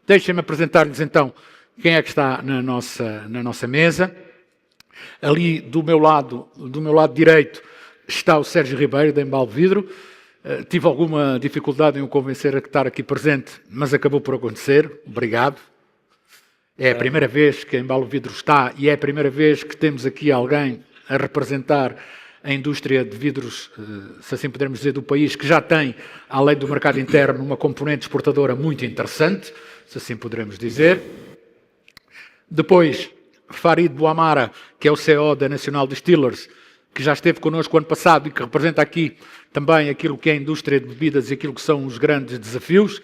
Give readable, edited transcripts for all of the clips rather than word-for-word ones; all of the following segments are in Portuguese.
Deixem-me apresentar-lhes então quem é que está na nossa mesa. Ali do meu lado direito está o Sérgio Ribeiro, da Embalo Vidro. Tive alguma dificuldade em o convencer a estar aqui presente, mas acabou por acontecer. Obrigado. É a primeira vez que a Embalo Vidro está e é a primeira vez que temos aqui alguém a representar a indústria de vidros, se assim pudermos dizer, do país, que já tem, além do mercado interno, uma componente exportadora muito interessante, se assim pudermos dizer. Depois, Farid Bouamara, que é o CEO da National Distillers, que já esteve connosco ano passado e que representa aqui também aquilo que é a indústria de bebidas e aquilo que são os grandes desafios.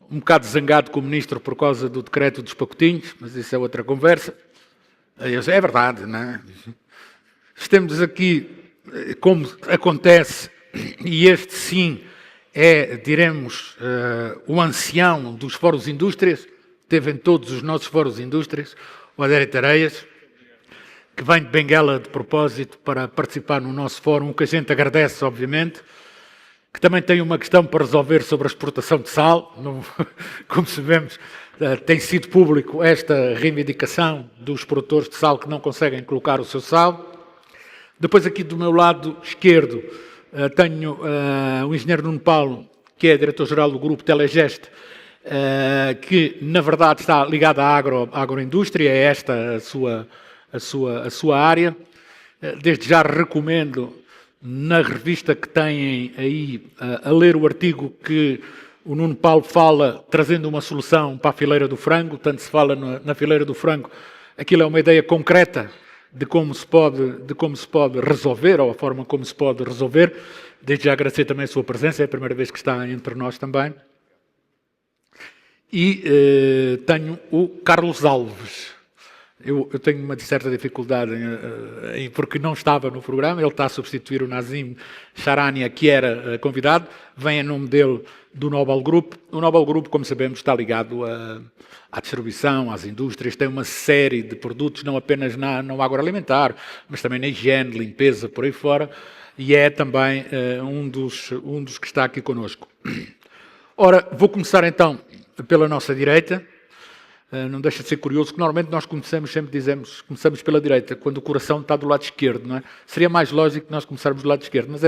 Um bocado zangado com o Ministro por causa do decreto dos pacotinhos, mas isso é outra conversa. É verdade, não é? Estamos aqui, como acontece, e este sim é, diremos, o ancião dos fóruns indústrias, teve em todos os nossos fóruns indústrias, o Adérito Areias, que vem de Benguela de propósito para participar no nosso fórum, o que a gente agradece, obviamente, que também tem uma questão para resolver sobre a exportação de sal. Como sabemos, tem sido público esta reivindicação dos produtores de sal que não conseguem colocar o seu sal. Depois aqui do meu lado esquerdo tenho o engenheiro Nuno Paulo, que é diretor-geral do grupo Telegeste, que na verdade está ligado à agroindústria, é esta a sua área. Desde já recomendo, na revista que têm aí, a ler o artigo que o Nuno Paulo fala, trazendo uma solução para a fileira do frango. Tanto se fala na fileira do frango, aquilo é uma ideia concreta de como se pode resolver, ou a forma como se pode resolver. Desde já agradecer também a sua presença, é a primeira vez que está entre nós também. E tenho o Carlos Alves. Eu tenho uma certa dificuldade porque não estava no programa. Ele está a substituir o Nazim Charania, que era convidado. Vem em nome dele do Nobel Group. O Nobel Group, como sabemos, está ligado à distribuição, às indústrias. Tem uma série de produtos, não apenas no agroalimentar, mas também na higiene, limpeza, por aí fora. E é também um dos que está aqui connosco. Ora, vou começar então pela nossa direita. Não deixa de ser curioso que normalmente nós começamos pela direita, quando o coração está do lado esquerdo, não é? Seria mais lógico que nós começarmos do lado esquerdo, mas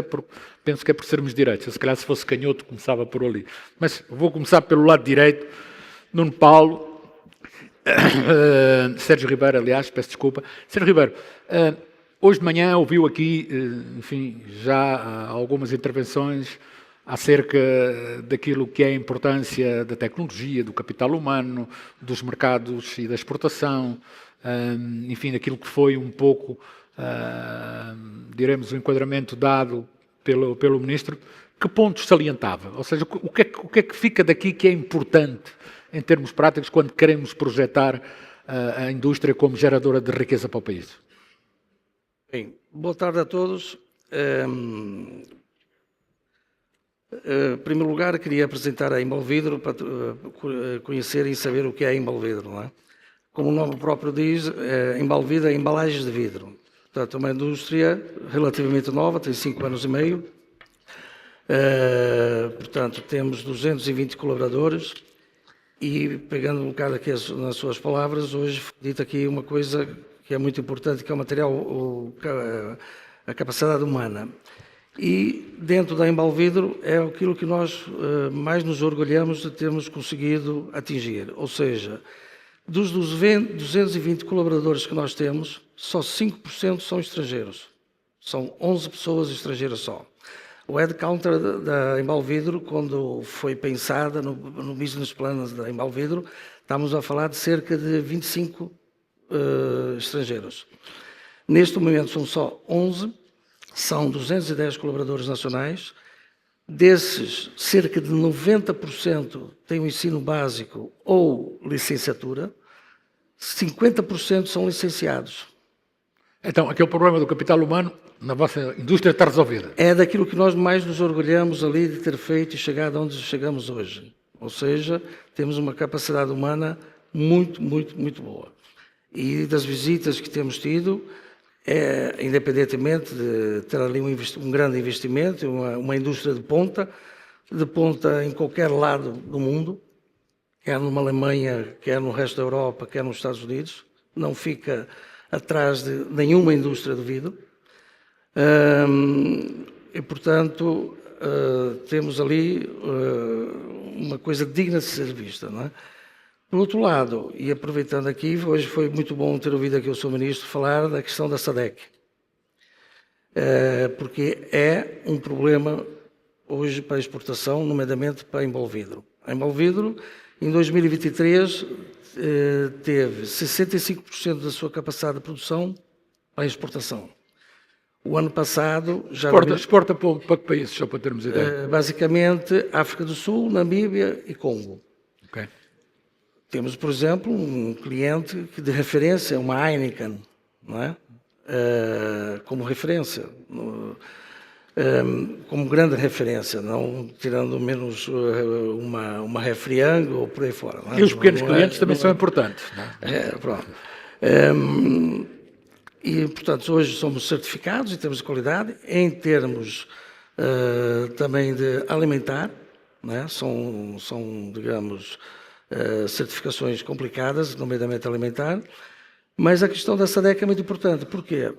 penso que é por sermos direitos. Se calhar se fosse canhoto começava por ali. Mas vou começar pelo lado direito. Nuno Paulo, Sérgio Ribeiro, aliás, peço desculpa. Sérgio Ribeiro, hoje de manhã ouviu aqui, enfim, já algumas intervenções acerca daquilo que é a importância da tecnologia, do capital humano, dos mercados e da exportação, enfim, daquilo que foi um pouco, diremos, o enquadramento dado pelo Ministro. Que pontos salientava? Ou seja, o que é que fica daqui que é importante em termos práticos quando queremos projetar a indústria como geradora de riqueza para o país? Bem, boa tarde a todos. Em primeiro lugar, queria apresentar a Embalo Vidro para conhecerem e saber o que é a Embalo Vidro, não é? Como o nome próprio diz, Embalo Vidro é embalagens de vidro. Portanto, é uma indústria relativamente nova, tem 5 anos e meio. Portanto, temos 220 colaboradores e, pegando um bocado aqui nas suas palavras, hoje dito aqui uma coisa que é muito importante, que é o material, a capacidade humana. E dentro da Embalo Vidro é aquilo que nós mais nos orgulhamos de termos conseguido atingir. Ou seja, dos 220 colaboradores que nós temos, só 5% são estrangeiros. São 11 pessoas estrangeiras só. O headcount da Embalo Vidro, quando foi pensada no business plan da Embalo Vidro, estamos a falar de cerca de 25 estrangeiros. Neste momento são só 11. São 210 colaboradores nacionais. Desses, cerca de 90% têm o ensino básico ou licenciatura. 50% são licenciados. Então, aquele problema do capital humano na vossa indústria está resolvido? É daquilo que nós mais nos orgulhamos ali de ter feito e chegado onde chegamos hoje. Ou seja, temos uma capacidade humana muito, muito, muito boa. E das visitas que temos tido, independentemente de ter ali um grande investimento, uma indústria de ponta em qualquer lado do mundo, quer numa Alemanha, quer no resto da Europa, quer nos Estados Unidos, não fica atrás de nenhuma indústria do vidro. E, portanto, temos ali uma coisa digna de ser vista, não é? Por outro lado, e aproveitando aqui, hoje foi muito bom ter ouvido aqui o Sr. Ministro falar da questão da SADEC, porque é um problema hoje para a exportação, nomeadamente para a Embolvidro. A Embolvidro, em 2023, teve 65% da sua capacidade de produção para a exportação. O ano passado... já exporta para que países, só para termos ideia? Basicamente, África do Sul, Namíbia e Congo. Okay. Temos, por exemplo, um cliente que de referência, uma Heineken, não é? Como referência, como grande referência, não tirando menos uma Refriang ou por aí fora. Não é? E os pequenos clientes também são importantes. Não é? Pronto. E, portanto, hoje somos certificados em termos de qualidade, em termos também de alimentar, não é? São, digamos, certificações complicadas, nomeadamente alimentar, mas a questão da SADEC é muito importante, porque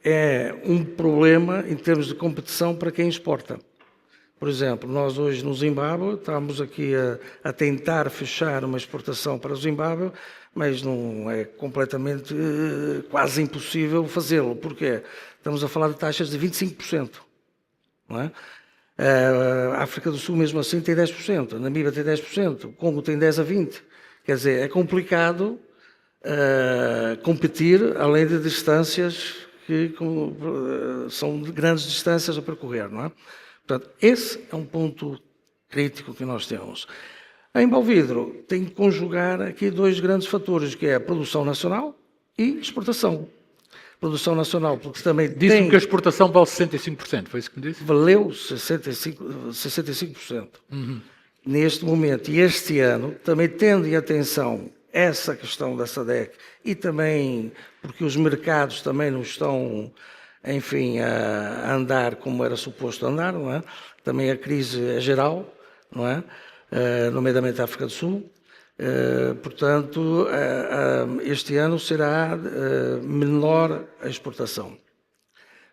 é um problema em termos de competição para quem exporta. Por exemplo, nós hoje no Zimbábue estamos aqui a tentar fechar uma exportação para o Zimbábue, mas não é completamente, quase impossível fazê-lo. Porquê? Estamos a falar de taxas de 25%, não é? A África do Sul, mesmo assim, tem 10%, a Namíbia tem 10%, o Congo tem 10% a 20%. Quer dizer, é complicado competir além de distâncias que são de grandes distâncias a percorrer, não é? Portanto, esse é um ponto crítico que nós temos. A Embolvidro tem que conjugar aqui dois grandes fatores, que é a produção nacional e exportação. Produção nacional, porque também disse-me que a exportação vale 65%, foi isso que me disse? Valeu 65%. Neste momento, e este ano, também tendo em atenção essa questão da SADEC, e também porque os mercados também não estão, enfim, a andar como era suposto andar, não é? Também a crise é geral, não é? Nomeadamente a África do Sul. Portanto, este ano será menor a exportação.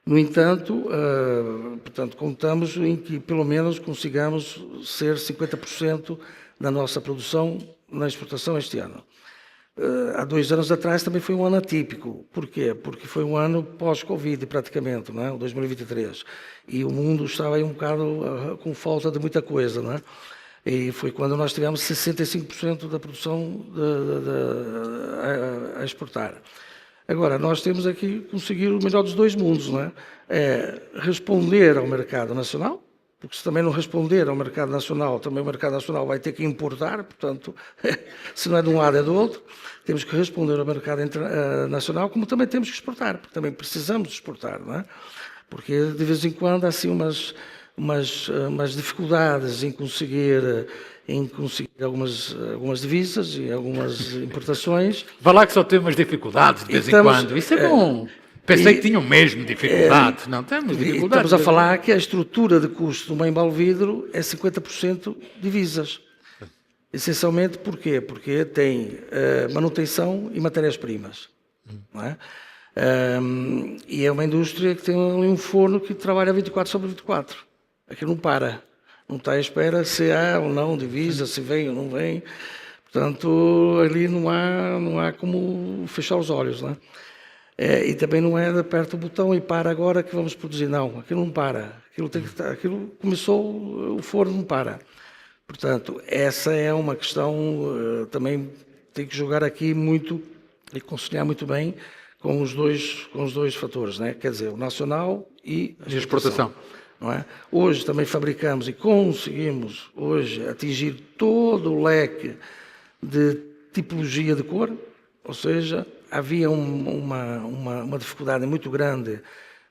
No entanto, portanto, contamos em que pelo menos consigamos ser 50% da nossa produção na exportação este ano. Há 2 anos atrás também foi um ano atípico. Porquê? Porque foi um ano pós-Covid praticamente, não é? O 2023. E o mundo estava aí um bocado com falta de muita coisa, não é? E foi quando nós tivemos 65% da produção a exportar. Agora, nós temos aqui conseguir o melhor dos dois mundos, não é? Responder ao mercado nacional, porque se também não responder ao mercado nacional, também o mercado nacional vai ter que importar, portanto, se não é de um lado é do outro, temos que responder ao mercado nacional, como também temos que exportar, porque também precisamos exportar, não é? Porque de vez em quando há assim umas dificuldades em conseguir algumas divisas e algumas importações. Vá lá que só tem umas dificuldades de vez em quando. Isso é bom. Pensei que tinham mesmo dificuldades. Não temos dificuldades. Estamos a falar que a estrutura de custo de uma Embolvidro é 50% divisas. Essencialmente porquê? Porque tem manutenção e matérias-primas. Não é? E é uma indústria que tem ali um forno que trabalha 24/24. Aquilo não para. Não está à espera se há ou não divisa, se vem ou não vem. Portanto, ali não há como fechar os olhos, não é? E também não é de aperta o botão e para agora que vamos produzir. Não, aquilo não para. Aquilo começou, o forno não para. Portanto, essa é uma questão, também tem que jogar aqui muito e conciliar muito bem com os dois fatores, né? Quer dizer, o nacional e a exportação. Não é? Hoje também fabricamos e conseguimos hoje atingir todo o leque de tipologia de cor, ou seja, havia uma dificuldade muito grande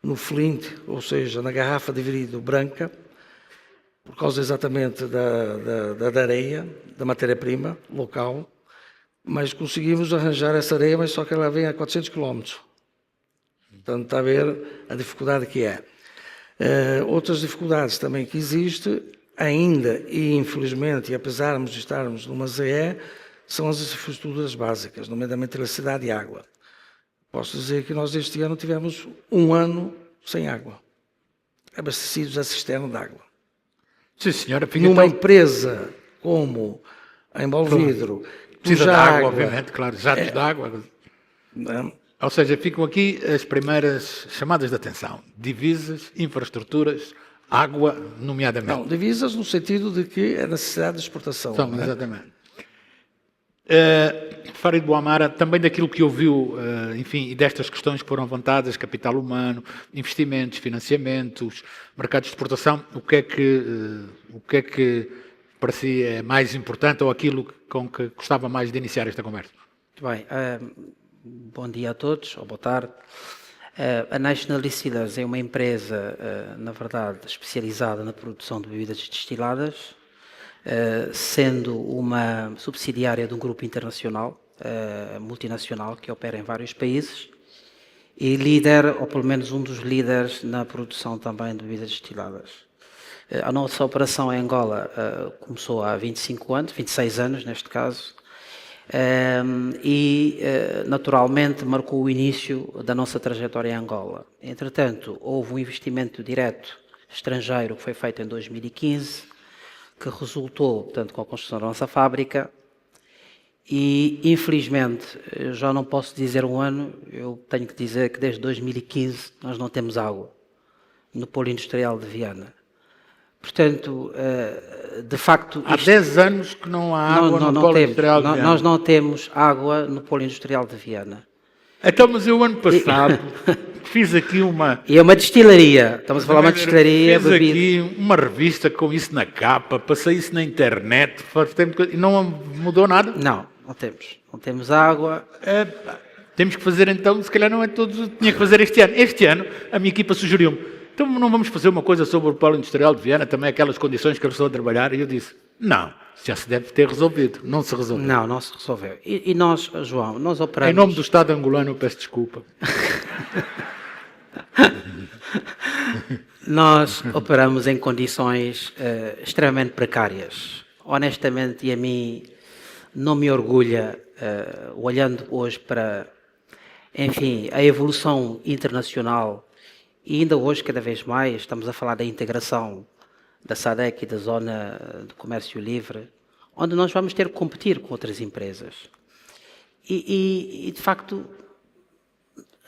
no flint, ou seja, na garrafa de vidro branca, por causa exatamente da areia, da matéria-prima local, mas conseguimos arranjar essa areia, mas só que ela vem a 400 km. Portanto, está a ver a dificuldade que é. Outras dificuldades também que existe ainda, e infelizmente, e apesar de estarmos numa ZE, são as infraestruturas básicas, nomeadamente eletricidade e água. Posso dizer que nós este ano tivemos um ano sem água, abastecidos a cisterna de água. Sim, senhora. Fica Numa então... empresa como a Embolvidro, Precisa de cuja água, obviamente, claro, jatos de água. Não, Ou seja, ficam aqui as primeiras chamadas de atenção. Divisas, infraestruturas, água, nomeadamente. não, divisas no sentido de que é necessidade de exportação. São, não é? exatamente. Farid Bouamara, também daquilo que ouviu, enfim, e destas questões que foram levantadas, capital humano, investimentos, financiamentos, mercados de exportação, o que é que para si é mais importante ou aquilo com que gostava mais de iniciar esta conversa? Muito bem. Bom dia a todos, ou boa tarde. A National Distillers é uma empresa, na verdade, especializada na produção de bebidas destiladas, sendo uma subsidiária de um grupo internacional, multinacional, que opera em vários países, e líder, ou pelo menos um dos líderes, na produção também de bebidas destiladas. A nossa operação em Angola começou há 25 anos, 26 anos neste caso, e naturalmente marcou o início da nossa trajetória em Angola. Entretanto, houve um investimento direto estrangeiro que foi feito em 2015, que resultou, portanto, com a construção da nossa fábrica, e infelizmente, eu já não posso dizer um ano, eu tenho que dizer que desde 2015 nós não temos água no polo industrial de Viana. Portanto, de facto... Há 10 anos que não há água no polo industrial de Viana. Nós não temos água no polo industrial de Viana. Então, mas eu ano passado fiz aqui uma... E é uma destilaria, estamos a falar de uma destilaria. Fiz aqui uma revista com isso na capa, passei isso na internet, faz tempo que... e não mudou nada? Não temos. Não temos água. Temos que fazer então, se calhar não é todos, tinha que fazer este ano. Este ano a minha equipa sugeriu-me, então não vamos fazer uma coisa sobre o polo industrial de Viana, também aquelas condições que eles estão a trabalhar, e eu disse, não, já se deve ter resolvido, não se resolveu. Não se resolveu. E nós, João, nós operamos... Em nome do Estado angolano eu peço desculpa. Nós operamos em condições extremamente precárias. Honestamente, e a mim não me orgulha, olhando hoje para, enfim, a evolução internacional, e ainda hoje, cada vez mais, estamos a falar da integração da SADC e da Zona de Comércio Livre, onde nós vamos ter que competir com outras empresas. E de facto,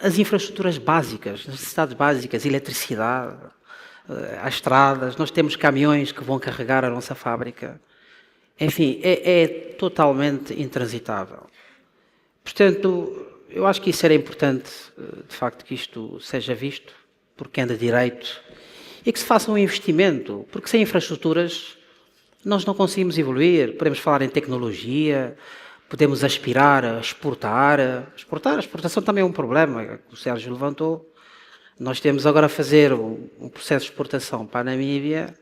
as infraestruturas básicas, as necessidades básicas, eletricidade, as estradas, nós temos caminhões que vão carregar a nossa fábrica. Enfim, é totalmente intransitável. Portanto, eu acho que isso era importante, de facto, que isto seja visto por quem é de direito e que se faça um investimento, porque sem infraestruturas nós não conseguimos evoluir. Podemos falar em tecnologia, podemos aspirar a exportar. A exportação também é um problema, que o Sérgio levantou. Nós temos agora a fazer um processo de exportação para a Namíbia.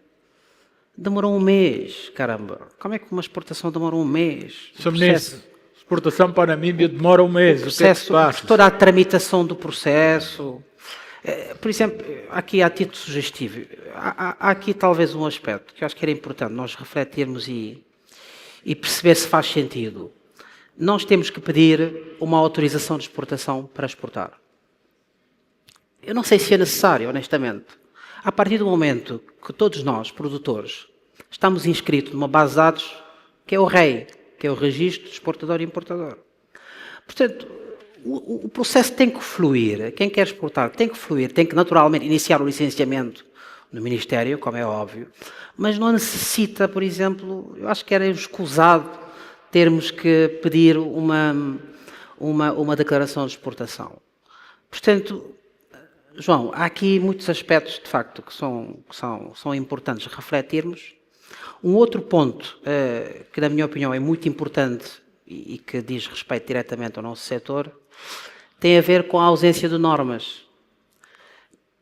Demorou um mês, caramba. Como é que uma exportação demora um mês? Sr. Ministro, exportação para a Namíbia demora um mês. O que é que se passa? Toda a tramitação do processo. Por exemplo, aqui a título sugestivo, há aqui talvez um aspecto que eu acho que era importante nós refletirmos e perceber se faz sentido. Nós temos que pedir uma autorização de exportação para exportar. Eu não sei se é necessário, honestamente. A partir do momento que todos nós, produtores, estamos inscritos numa base de dados que é o REI, que é o Registro de Exportador e Importador. Portanto, o processo tem que fluir. Quem quer exportar tem que fluir, tem que naturalmente iniciar o licenciamento no Ministério, como é óbvio, mas não necessita, por exemplo, eu acho que era escusado termos que pedir uma declaração de exportação. Portanto, João, há aqui muitos aspectos, de facto, que são importantes refletirmos. Um outro ponto, que na minha opinião é muito importante e que diz respeito diretamente ao nosso setor, tem a ver com a ausência de normas.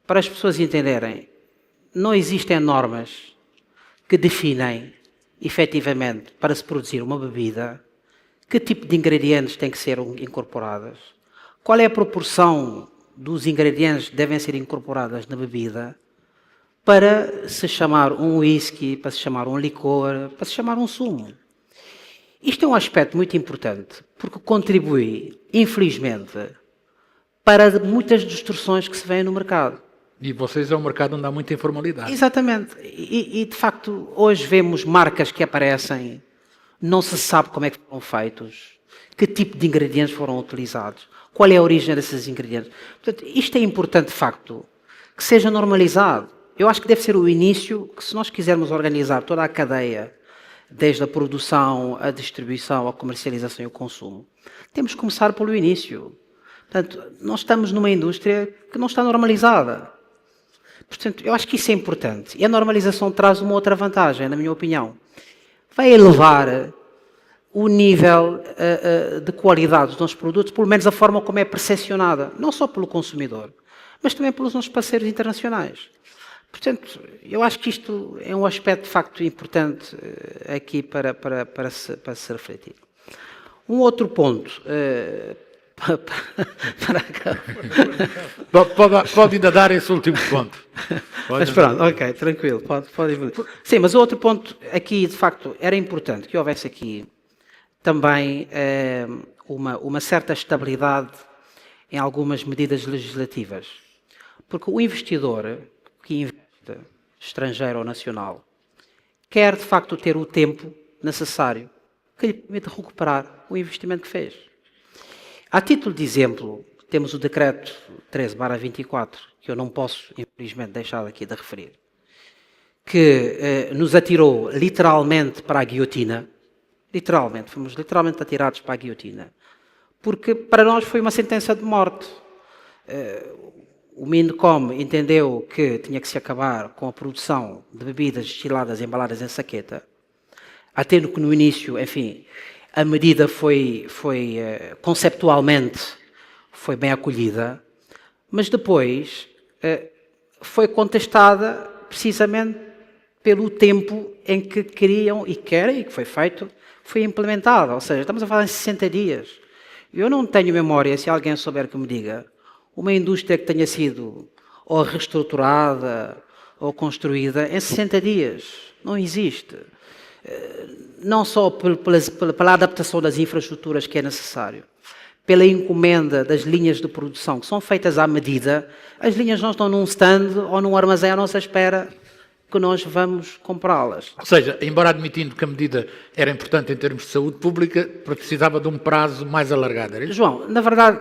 Para as pessoas entenderem, não existem normas que definem, efetivamente, para se produzir uma bebida, que tipo de ingredientes têm que ser incorporados, qual é a proporção dos ingredientes que devem ser incorporados na bebida para se chamar um whisky, para se chamar um licor, para se chamar um sumo. Isto é um aspecto muito importante, porque contribui, infelizmente, para muitas distorções que se vêem no mercado. E vocês é um mercado onde há muita informalidade. Exatamente. De facto, hoje vemos marcas que aparecem, não se sabe como é que foram feitos, que tipo de ingredientes foram utilizados, qual é a origem desses ingredientes. Portanto, isto é importante, de facto, que seja normalizado. Eu acho que deve ser o início, que se nós quisermos organizar toda a cadeia, desde a produção, a distribuição, a comercialização e o consumo, temos que começar pelo início. Portanto, nós estamos numa indústria que não está normalizada. Portanto, eu acho que isso é importante. E a normalização traz uma outra vantagem, na minha opinião. Vai elevar o nível de qualidade dos nossos produtos, pelo menos a forma como é percepcionada, não só pelo consumidor, mas também pelos nossos parceiros internacionais. Portanto, eu acho que isto é um aspecto de facto importante aqui para se refletir. Um outro ponto, Pode ainda dar esse último ponto. Mas pronto, ok, tranquilo, pode evoluir. Sim, mas o outro ponto aqui, de facto, era importante que houvesse aqui também uma certa estabilidade em algumas medidas legislativas. Porque o investidor que investe, estrangeiro ou nacional, quer de facto ter o tempo necessário que lhe permita recuperar o investimento que fez. A título de exemplo, temos o decreto 13/24, que eu não posso, infelizmente, deixar aqui de referir, que nos atirou literalmente para a guilhotina. Literalmente, fomos literalmente atirados para a guilhotina, porque para nós foi uma sentença de morte. O Mindcom entendeu que tinha que se acabar com a produção de bebidas destiladas embaladas em saqueta, atendo que no início, enfim, a medida foi conceptualmente foi bem acolhida, mas depois foi contestada precisamente pelo tempo em que queriam e querem, e que foi feito, foi implementada. Ou seja, estamos a falar em 60 dias. Eu não tenho memória, se alguém souber que me diga, uma indústria que tenha sido ou reestruturada ou construída em 60 dias. Não existe. Não só pela adaptação das infraestruturas que é necessário, pela encomenda das linhas de produção, que são feitas à medida. As linhas não estão num stand ou num armazém à nossa espera que nós vamos comprá-las. Ou seja, embora admitindo que a medida era importante em termos de saúde pública, precisava de um prazo mais alargado. Era isso? João, na verdade,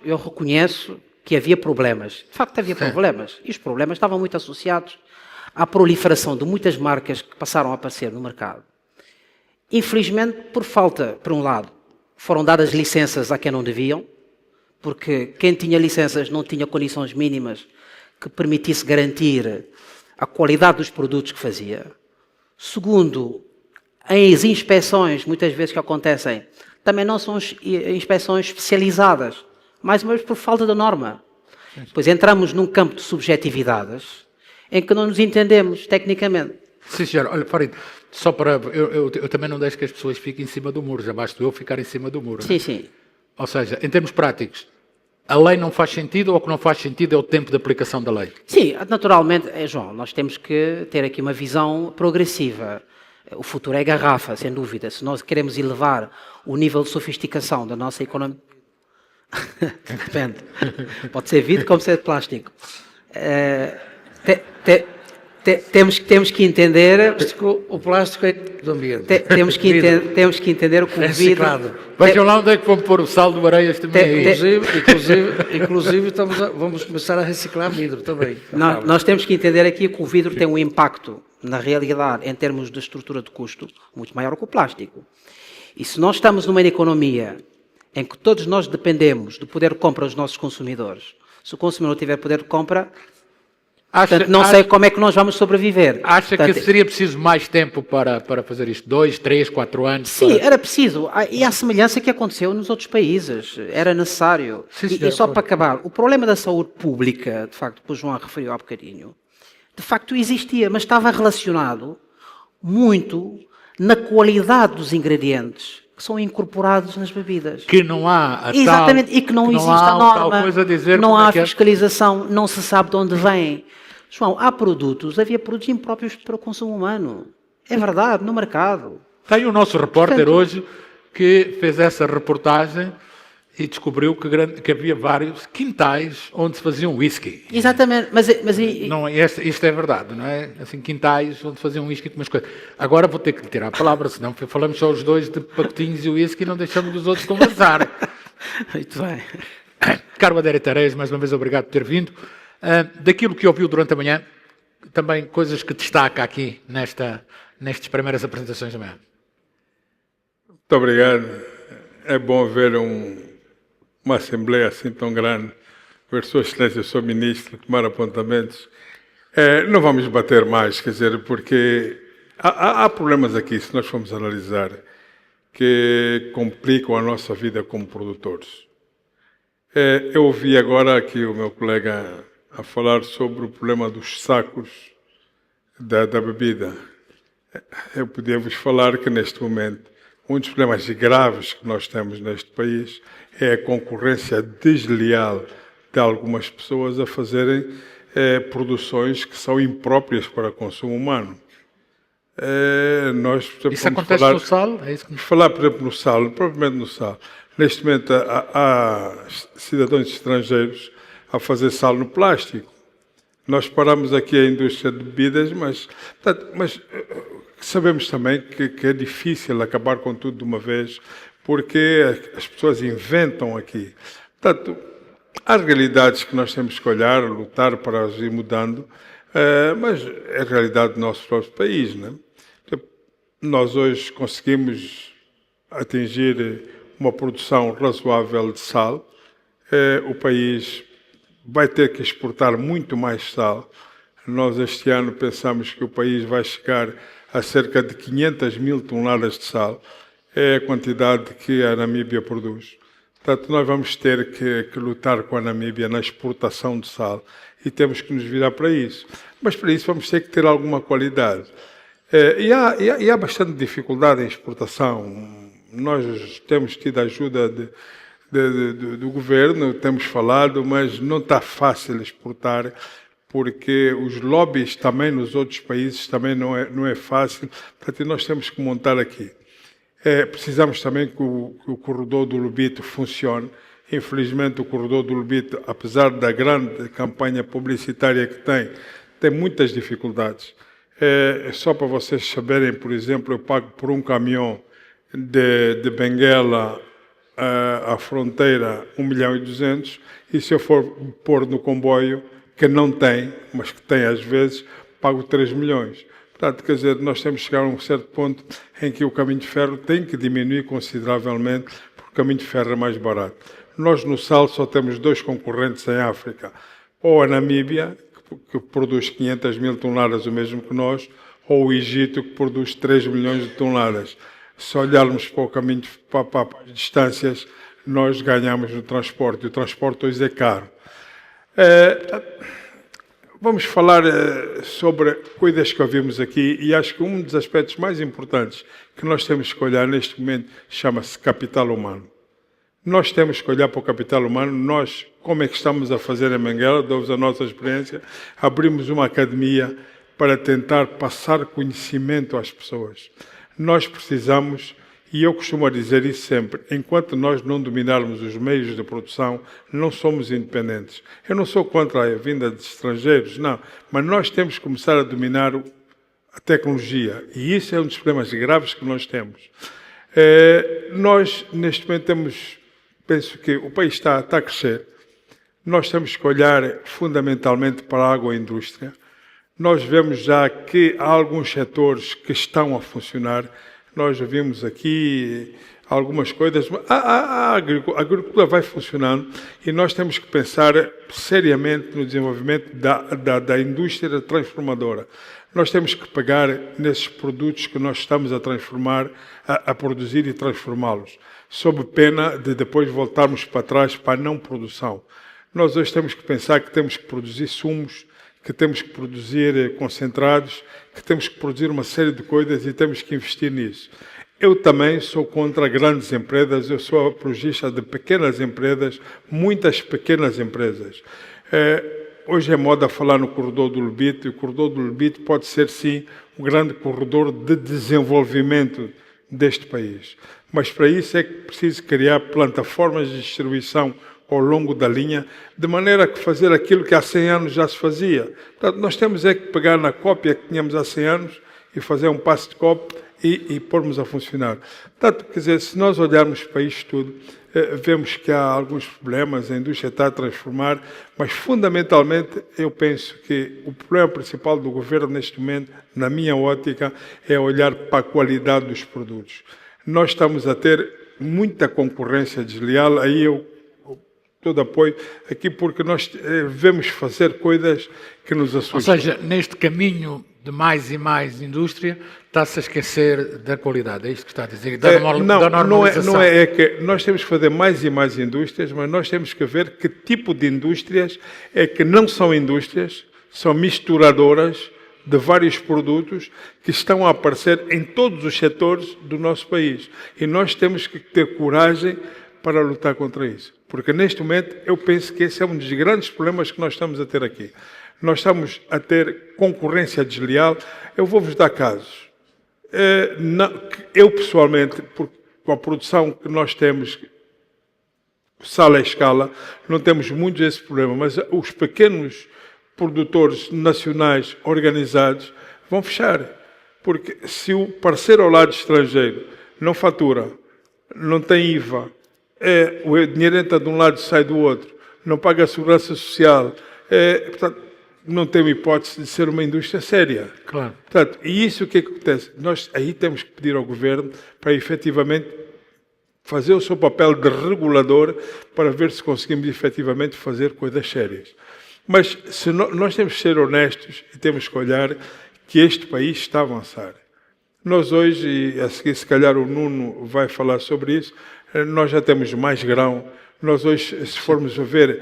eu reconheço que havia problemas. De facto, havia problemas. E os problemas estavam muito associados à proliferação de muitas marcas que passaram a aparecer no mercado. Infelizmente, por falta, por um lado, foram dadas licenças a quem não deviam, porque quem tinha licenças não tinha condições mínimas que permitisse garantir a qualidade dos produtos que fazia. Segundo, as inspeções, muitas vezes que acontecem, também não são inspeções especializadas, mais uma vez por falta da norma. Pois entramos num campo de subjetividades em que não nos entendemos tecnicamente. Sim, senhor. Olha, Farid, só para... Eu também não deixo que as pessoas fiquem em cima do muro, já basta eu ficar em cima do muro. Sim, né? sim. Ou seja, em termos práticos, a lei não faz sentido ou o que não faz sentido é o tempo de aplicação da lei? Sim, naturalmente, João, nós temos que ter aqui uma visão progressiva. O futuro é garrafa, sem dúvida. Se nós queremos elevar o nível de sofisticação da nossa economia... Depende. Pode ser vidro como ser de plástico. Temos que entender... O plástico é do ambiente. Temos que entender que o vidro... Vejam lá onde é que vão pôr o sal do Areias também. Inclusive vamos começar a reciclar vidro também. Nós temos que entender aqui que o vidro tem um impacto, na realidade, em termos de estrutura de custo, muito maior que o plástico. E se nós estamos numa economia em que todos nós dependemos do poder de compra dos nossos consumidores, se o consumidor tiver poder de compra... Portanto, não sei como é que nós vamos sobreviver. Acha que seria preciso mais tempo para fazer isto? 2, 3, 4 anos? Sim, era preciso. E à semelhança que aconteceu nos outros países. Era necessário. Sim, e só para acabar, o problema da saúde pública, de facto, que o João referiu há bocadinho, de facto existia, mas estava relacionado muito na qualidade dos ingredientes que são incorporados nas bebidas. Que não há a Exatamente, tal, e que não existe há a norma, tal coisa a dizer não há é fiscalização, não se sabe de onde vem. João, havia produtos impróprios para o consumo humano. É verdade, no mercado. Tem o nosso repórter Portanto, hoje que fez essa reportagem e descobriu que havia vários quintais onde se faziam whisky. Exatamente, Não, isto é verdade, não é? Assim, quintais onde faziam whisky com umas coisas. Agora vou ter que lhe tirar a palavra, senão falamos só os dois de pacotinhos e whisky e não deixamos os outros conversar. Muito bem. Caro Adério Tareias, mais uma vez obrigado por ter vindo. Daquilo que ouviu durante a manhã, também coisas que destaca aqui nestas primeiras apresentações da manhã. Muito obrigado. É bom ver uma Assembleia assim tão grande, ver Sua Excelência, Sr. Ministro, tomar apontamentos. Não vamos bater mais, quer dizer, porque há problemas aqui, se nós formos analisar, que complicam a nossa vida como produtores. Eu ouvi agora aqui o meu colega a falar sobre o problema dos sacos da bebida. Eu podia vos falar que, neste momento, um dos problemas graves que nós temos neste país é a concorrência desleal de algumas pessoas a fazerem produções que são impróprias para consumo humano. Nós, por exemplo, Isso acontece no sal? É isso que... falar, por exemplo, no sal, propriamente no sal. Neste momento há cidadãos estrangeiros a fazer sal no plástico. Nós paramos aqui a indústria de bebidas, mas sabemos também que é difícil acabar com tudo de uma vez, porque as pessoas inventam aqui. Portanto, há realidades que nós temos que olhar, lutar para as ir mudando, mas é a realidade do nosso próprio país, não é? Nós hoje conseguimos atingir uma produção razoável de sal. O país vai ter que exportar muito mais sal. Nós este ano pensamos que o país vai chegar a cerca de 500 mil toneladas de sal. É a quantidade que a Namíbia produz. Portanto, nós vamos ter que lutar com a Namíbia na exportação de sal e temos que nos virar para isso. Mas para isso vamos ter que ter alguma qualidade. E há bastante dificuldade em exportação. Nós temos tido a ajuda do governo, temos falado, mas não está fácil exportar, porque os lobbies também nos outros países também não é fácil. Portanto, nós temos que montar aqui. Precisamos também que o corredor do Lobito funcione. Infelizmente, o corredor do Lobito, apesar da grande campanha publicitária que tem muitas dificuldades. Só para vocês saberem, por exemplo, eu pago por um caminhão de Benguela à fronteira 1.200.000, e se eu for pôr no comboio, que não tem, mas que tem às vezes, pago 3 milhões. Portanto, quer dizer, nós temos que chegar a um certo ponto em que o caminho de ferro tem que diminuir consideravelmente, porque o caminho de ferro é mais barato. Nós, no sal, só temos 2 concorrentes em África. Ou a Namíbia, que produz 500 mil toneladas, o mesmo que nós, ou o Egito, que produz 3 milhões de toneladas. Se olharmos para o caminho, para as distâncias, nós ganhamos no transporte. O transporte hoje é caro. Vamos falar sobre coisas que ouvimos aqui, e acho que um dos aspectos mais importantes que nós temos que olhar neste momento chama-se capital humano. Nós temos que olhar para o capital humano. Nós, como é que estamos a fazer em Benguela, dou-vos a nossa experiência, abrimos uma academia para tentar passar conhecimento às pessoas. Nós precisamos, e eu costumo dizer isso sempre, enquanto nós não dominarmos os meios de produção, não somos independentes. Eu não sou contra a vinda de estrangeiros, não, mas nós temos que começar a dominar a tecnologia, e isso é um dos problemas graves que nós temos. Nós, neste momento, penso que o país está a crescer. Nós temos que olhar fundamentalmente para a agroindústria. Nós vemos já que há alguns setores que estão a funcionar. Nós já vimos aqui algumas coisas. A agricultura vai funcionando, e nós temos que pensar seriamente no desenvolvimento da indústria transformadora. Nós temos que pegar nesses produtos que nós estamos a transformar, a produzir e transformá-los, sob pena de depois voltarmos para trás para a não produção. Nós hoje temos que pensar que temos que produzir sumos, que temos que produzir concentrados, que temos que produzir uma série de coisas e temos que investir nisso. Eu também sou contra grandes empresas, eu sou apologista de pequenas empresas, muitas pequenas empresas. Hoje é moda falar no corredor do Lubito, e o corredor do Lubito pode ser, sim, um grande corredor de desenvolvimento deste país. Mas para isso é que preciso criar plataformas de distribuição ao longo da linha, de maneira que fazer aquilo que há 100 anos já se fazia. Portanto, nós temos é que pegar na cópia que tínhamos há 100 anos e fazer um passo de cópia e pormos a funcionar. Portanto, quer dizer, se nós olharmos para isto tudo, vemos que há alguns problemas, a indústria está a transformar, mas fundamentalmente eu penso que o problema principal do governo neste momento, na minha ótica, é olhar para a qualidade dos produtos. Nós estamos a ter muita concorrência desleal, aí eu todo apoio aqui, porque nós devemos fazer coisas que nos assustam. Ou seja, neste caminho de mais e mais indústria, está-se a esquecer da qualidade, é isto que está a dizer? Da normalização. Não é que nós temos que fazer mais e mais indústrias, mas nós temos que ver que tipo de indústrias é que não são indústrias, são misturadoras de vários produtos que estão a aparecer em todos os setores do nosso país. E nós temos que ter coragem para lutar contra isso. Porque neste momento eu penso que esse é um dos grandes problemas que nós estamos a ter aqui. Nós estamos a ter concorrência desleal. Eu vou-vos dar casos. Eu pessoalmente, com a produção que nós temos, sala e escala, não temos muito esse problema, mas os pequenos produtores nacionais organizados vão fechar. Porque se o parceiro ao lado estrangeiro não fatura, não tem IVA, o dinheiro entra de um lado e sai do outro, não paga a segurança social, portanto, não tem hipótese de ser uma indústria séria. Claro. Portanto, e isso o que acontece? Nós aí temos que pedir ao governo para efetivamente fazer o seu papel de regulador para ver se conseguimos efetivamente fazer coisas sérias. Mas se nós temos que ser honestos e temos que olhar que este país está a avançar. Nós hoje, e a seguir se calhar o Nuno vai falar sobre isso, nós já temos mais grão. Nós hoje, se formos a ver,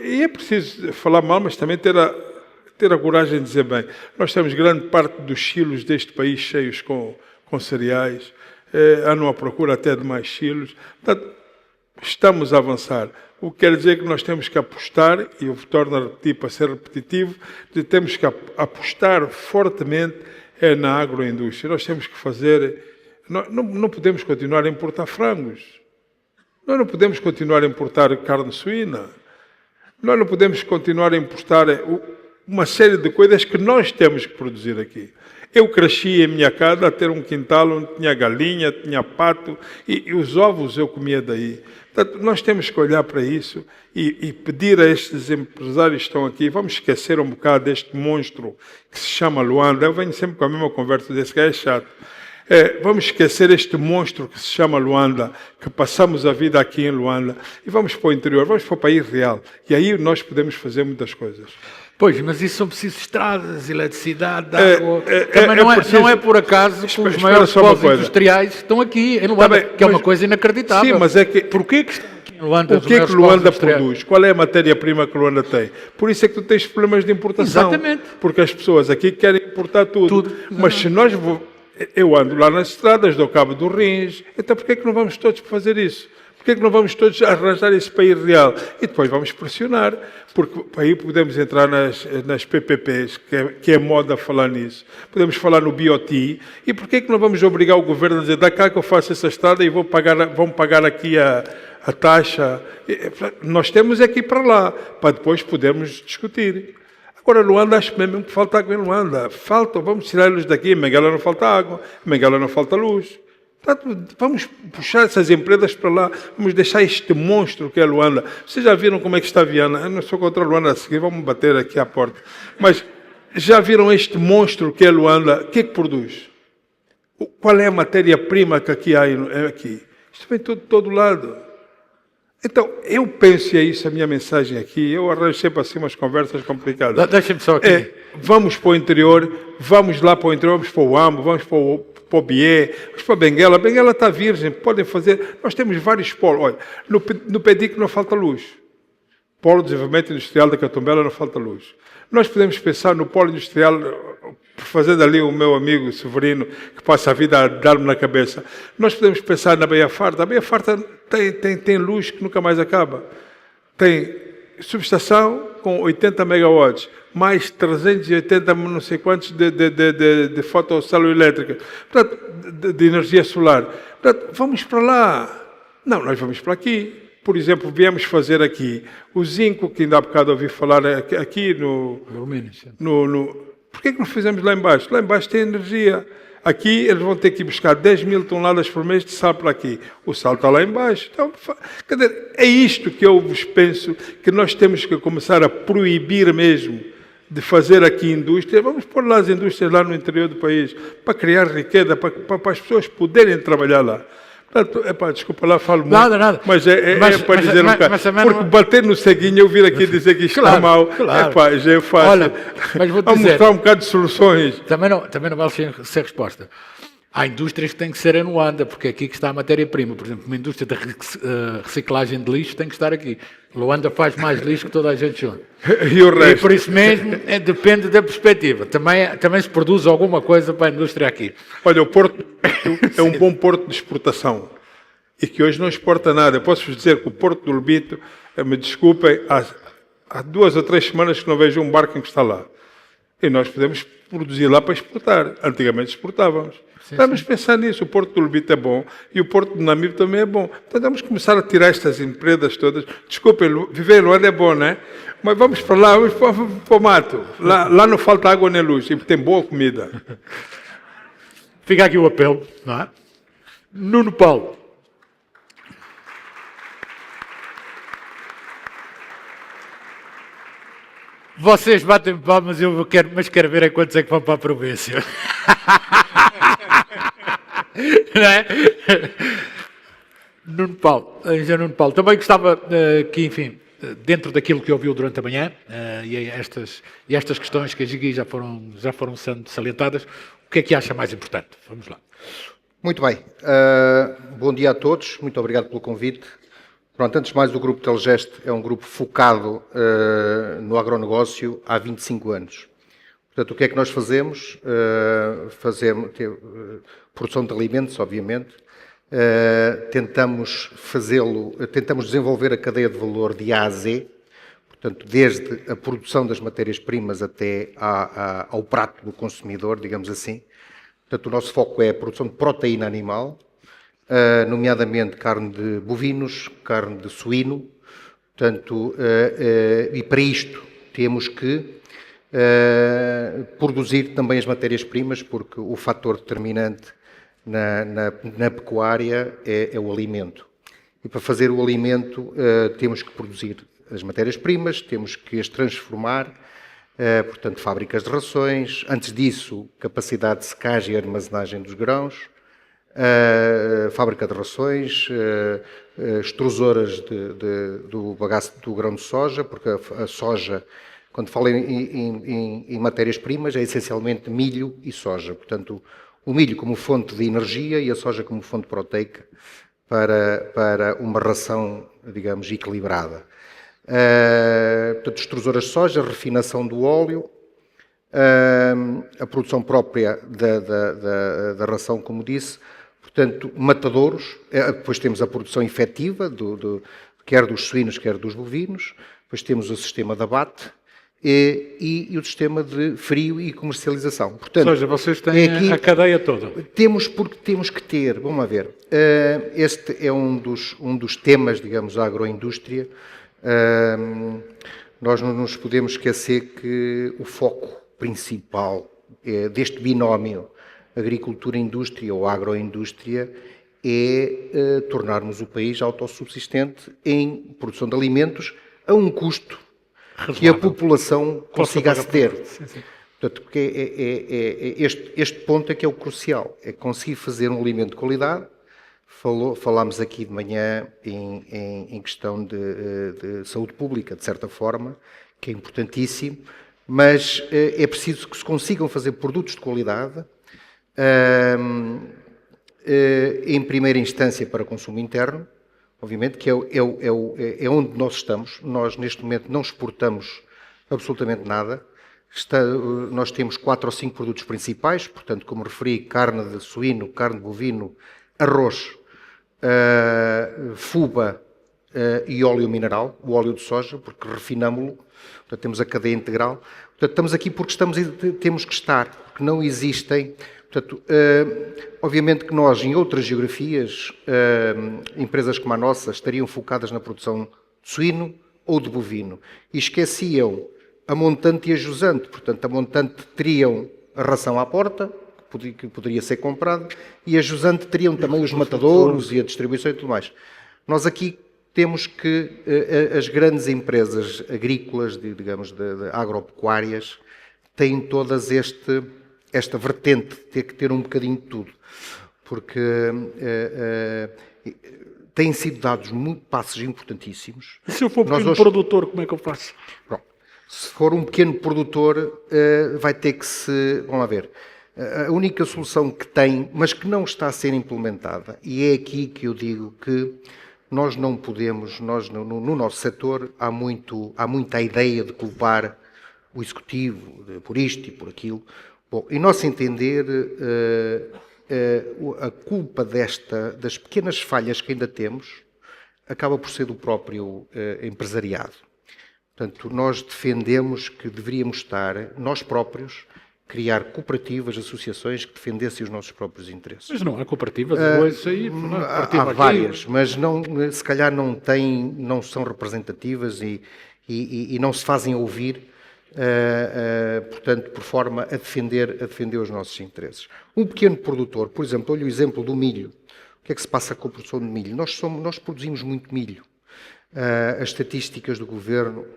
e é preciso falar mal, mas também ter a coragem de dizer bem. Nós temos grande parte dos silos deste país cheios com cereais, andam à procura até de mais silos. Portanto, estamos a avançar. O que quer dizer que nós temos que apostar, e eu torno a repetir para ser repetitivo, temos que apostar fortemente na agroindústria. Nós temos que fazer... Não podemos continuar a importar frangos. Nós não podemos continuar a importar carne suína. Nós não podemos continuar a importar uma série de coisas que nós temos que produzir aqui. Eu cresci em minha casa a ter um quintal onde tinha galinha, tinha pato, e os ovos eu comia daí. Portanto, nós temos que olhar para isso e pedir a estes empresários que estão aqui, vamos esquecer um bocado deste monstro que se chama Luanda. Eu venho sempre com a mesma conversa desse que é chato. Vamos esquecer este monstro que se chama Luanda, que passamos a vida aqui em Luanda, e vamos para o interior, vamos para o país real. E aí nós podemos fazer muitas coisas. Pois, mas isso são precisas estradas, eletricidade, água. Também não é por acaso que os maiores polos industriais estão aqui em Luanda, que é uma coisa inacreditável. Sim, mas é que... Porquê que estão aqui em Luanda? O que é que Luanda produz? Qual é a matéria-prima que Luanda tem? Por isso é que tu tens problemas de importação. Exatamente. Porque as pessoas aqui querem importar tudo. Mas se nós... Eu ando lá nas estradas, dou cabo do Rins, então porquê é que não vamos todos fazer isso? Porquê é que não vamos todos arranjar esse país real? E depois vamos pressionar, porque aí podemos entrar nas PPPs, que é moda falar nisso. Podemos falar no BOT. E porquê é que não vamos obrigar o governo a dizer, dá cá que eu faço essa estrada e vão pagar aqui a taxa? Nós temos aqui para lá, para depois podermos discutir. Agora, Luanda, acho mesmo que falta água em Luanda. Vamos tirar eles daqui. Em Benguela não falta água, em Benguela não falta luz. Portanto, vamos puxar essas empresas para lá, vamos deixar este monstro que é Luanda. Vocês já viram como é que está Viana? Eu não sou contra Luanda, a seguir vamos bater aqui à porta. Mas já viram este monstro que é Luanda? O que é que produz? Qual é a matéria-prima que aqui há? Aqui? Isto vem tudo de todo lado. Então, eu penso, e é isso a minha mensagem aqui, eu arranjo sempre assim umas conversas complicadas. Deixa-me só aqui. Vamos para o interior, vamos lá para o interior, vamos para o Ambo, vamos para o Bié, vamos para a Benguela. A Benguela está virgem, podem fazer. Nós temos vários polos. Olha, no PEDIC não falta luz. Polo de Desenvolvimento Industrial da Catumbela não falta luz. Nós podemos pensar no polo industrial, fazendo ali o meu amigo Severino, que passa a vida a dar-me na cabeça. Nós podemos pensar na Baía Farta. A Baía Farta tem luz que nunca mais acaba. Tem subestação, com 80 megawatts, mais 380 não sei quantos de fotocélula elétrica, portanto, de energia solar. Portanto, vamos para lá. Não, nós vamos para aqui. Por exemplo, viemos fazer aqui o zinco, que ainda há bocado ouvi falar aqui no... Alumínio, sim. Por que não fizemos lá embaixo? Lá embaixo tem energia. Aqui eles vão ter que buscar 10 mil toneladas por mês de sal para aqui. O sal está lá embaixo. Então, quer dizer, é isto que eu vos penso que nós temos que começar a proibir mesmo de fazer aqui indústria. Vamos pôr lá as indústrias lá no interior do país para criar riqueza, para as pessoas poderem trabalhar lá. Portanto, desculpa lá, falo muito. Nada. Mas é para dizer um bocado. Porque bater no ceguinho, eu vir aqui dizer que isto está mal, já é fácil. Olha, mas vou Vamos dizer, mostrar um bocado de soluções. também não vale ser resposta. Há indústrias que têm que ser em Luanda, porque é aqui que está a matéria-prima. Por exemplo, uma indústria de reciclagem de lixo tem que estar aqui. Luanda faz mais lixo que toda a gente junta. E o E resto? por isso mesmo, depende da perspectiva. Também se produz alguma coisa para a indústria aqui. Olha, o Porto é um bom porto de exportação e que hoje não exporta nada. Eu posso vos dizer que o Porto do Lobito, me desculpem, há 2 ou 3 semanas que não vejo um barco que está lá. E nós podemos produzir lá para exportar. Antigamente exportávamos. Vamos pensar nisso. O Porto do Lobito é bom e o Porto do Namibe também é bom. Então vamos começar a tirar estas empresas todas. Desculpem, viver em Luanda é bom, não é? Mas vamos para lá, vamos para o mato. Lá não falta água nem luz e tem boa comida. Fica aqui o apelo, não é? Nuno Paulo. Vocês batem palmas, mas quero ver a quantos é que vão para a província. Não é? Nuno Paulo, Engenheiro Nuno Paulo, também gostava que, enfim, dentro daquilo que ouviu durante a manhã, e estas questões que aqui já foram sendo salientadas, o que é que acha mais importante? Vamos lá. Muito bem. Bom dia a todos. Muito obrigado pelo convite. Pronto, antes de mais, o Grupo Telegeste é um grupo focado no agronegócio há 25 anos. Portanto, o que é que nós fazemos? Fazemos produção de alimentos, obviamente. Tentamos desenvolver a cadeia de valor de A a Z, portanto, desde a produção das matérias-primas até ao prato do consumidor, digamos assim. Portanto, o nosso foco é a produção de proteína animal, nomeadamente carne de bovinos, carne de suíno. Portanto, e para isto temos que produzir também as matérias-primas, porque o fator determinante na pecuária é o alimento. E para fazer o alimento temos que produzir as matérias-primas, temos que as transformar, portanto, fábricas de rações. Antes disso, capacidade de secagem e armazenagem dos grãos, fábrica de rações, extrusoras do bagaço do grão de soja, porque a soja, quando falo em matérias-primas, é essencialmente milho e soja. Portanto, o milho como fonte de energia e a soja como fonte proteica para uma ração, digamos, equilibrada. Portanto, extrusoras de soja, refinação do óleo, a produção própria da ração, como disse, portanto, matadouros, depois temos a produção efetiva, quer dos suínos, quer dos bovinos, depois temos o sistema de abate e o sistema de frio e comercialização. Portanto, Ou seja, vocês têm aqui a cadeia toda. temos que ter, vamos lá ver, este é um dos temas, digamos, da agroindústria. Nós não nos podemos esquecer que o foco principal deste binómio agricultura-indústria ou agroindústria é tornarmos o país autossubsistente em produção de alimentos a um custo que a população consiga aceder. Portanto, porque este ponto é que é o crucial, é conseguir fazer um alimento de qualidade. Falámos aqui de manhã em questão de saúde pública, de certa forma, que é importantíssimo, mas é preciso que se consigam fazer produtos de qualidade, em primeira instância para consumo interno, obviamente, que é onde nós estamos. Nós, neste momento, não exportamos absolutamente nada. Nós temos 4 ou 5 produtos principais, portanto, como referi, carne de suíno, carne de bovino, arroz, fuba e óleo mineral, o óleo de soja, porque refinámo-lo, portanto temos a cadeia integral. Portanto, estamos aqui porque temos que estar, porque não existem. Portanto, obviamente que nós, em outras geografias, empresas como a nossa, estariam focadas na produção de suíno ou de bovino e esqueciam a montante e a jusante. Portanto, a montante teriam a ração à porta, que poderia ser comprada, e a jusante teriam também os matadouros e a distribuição e tudo mais. Nós aqui temos que as grandes empresas agrícolas, digamos, de agropecuárias, têm todas esta vertente de ter que ter um bocadinho de tudo, porque têm sido dados passos importantíssimos. E se eu for pequeno produtor, como é que eu faço? Pronto. Se for um pequeno produtor, vai ter que se... Vamos lá ver. A única solução que tem, mas que não está a ser implementada, e é aqui que eu digo que nós não podemos, no nosso setor, há muita ideia de culpar o executivo por isto e por aquilo. Bom, em nosso entender, a culpa das pequenas falhas que ainda temos acaba por ser do próprio empresariado. Portanto, nós defendemos que deveríamos estar, nós próprios, criar cooperativas, associações que defendessem os nossos próprios interesses. Mas não há cooperativas, há várias, mas não, se calhar não são representativas e não se fazem ouvir, portanto, por forma a defender os nossos interesses. Um pequeno produtor, por exemplo, olha o exemplo do milho. O que é que se passa com a produção de milho? Nós produzimos muito milho. As estatísticas do governo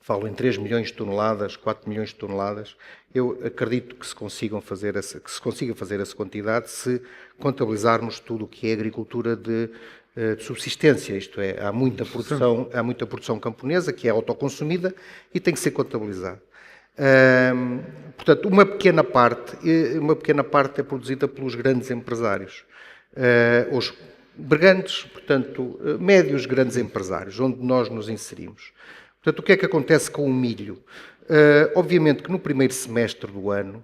falam em 3 milhões de toneladas, 4 milhões de toneladas. Eu acredito que se consiga fazer essa quantidade se contabilizarmos tudo o que é agricultura de subsistência, isto é, há muita produção camponesa que é autoconsumida e tem que ser contabilizada. Portanto, uma pequena parte é produzida pelos grandes empresários. Os grandes, portanto, médios grandes empresários, onde nós nos inserimos. Portanto, o que é que acontece com o milho? Obviamente que no primeiro semestre do ano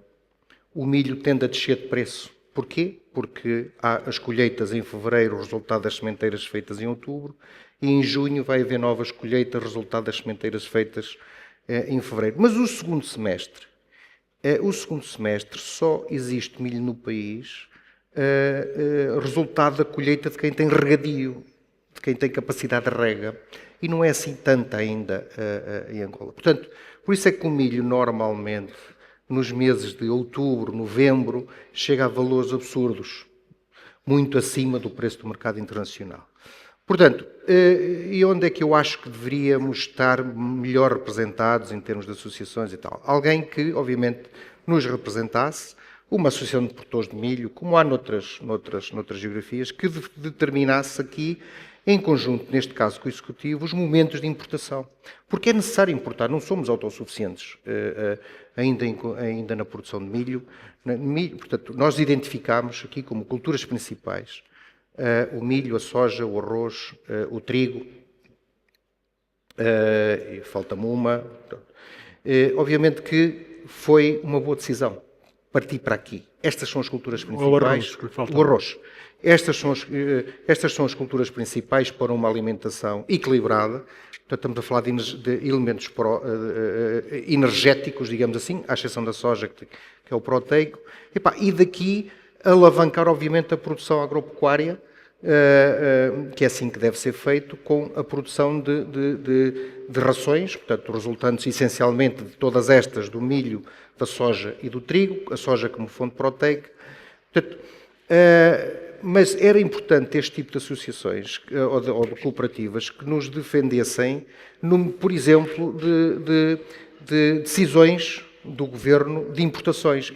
o milho tende a descer de preço. Porquê? Porque há as colheitas em fevereiro, resultado das sementeiras feitas em outubro, e em junho vai haver novas colheitas, resultado das sementeiras feitas em fevereiro. Mas o segundo semestre só existe milho no país resultado da colheita de quem tem regadio, de quem tem capacidade de rega. E não é assim tanta ainda em Angola. Portanto, por isso é que o milho normalmente, nos meses de outubro, novembro, chega a valores absurdos, muito acima do preço do mercado internacional. Portanto, e onde é que eu acho que deveríamos estar melhor representados em termos de associações e tal? Alguém que, obviamente, nos representasse, uma associação de produtores de milho, como há noutras geografias, que determinasse aqui, em conjunto, neste caso com o Executivo, os momentos de importação. Porque é necessário importar, não somos autossuficientes ainda na produção de milho. Portanto, nós identificamos aqui como culturas principais o milho, a soja, o arroz, o trigo, falta-me uma. Obviamente que foi uma boa decisão partir para aqui. Estas são as culturas principais. O arroz. Estas são as culturas principais para uma alimentação equilibrada. Portanto, estamos a falar de elementos energéticos, digamos assim, à exceção da soja, que é o proteico. E daqui alavancar, obviamente, a produção agropecuária, que é assim que deve ser feito, com a produção de rações, portanto, resultantes essencialmente de todas estas, do milho, da soja e do trigo, a soja como fonte proteica. Portanto, mas era importante este tipo de associações ou de cooperativas que nos defendessem, por exemplo, de decisões do governo de importações.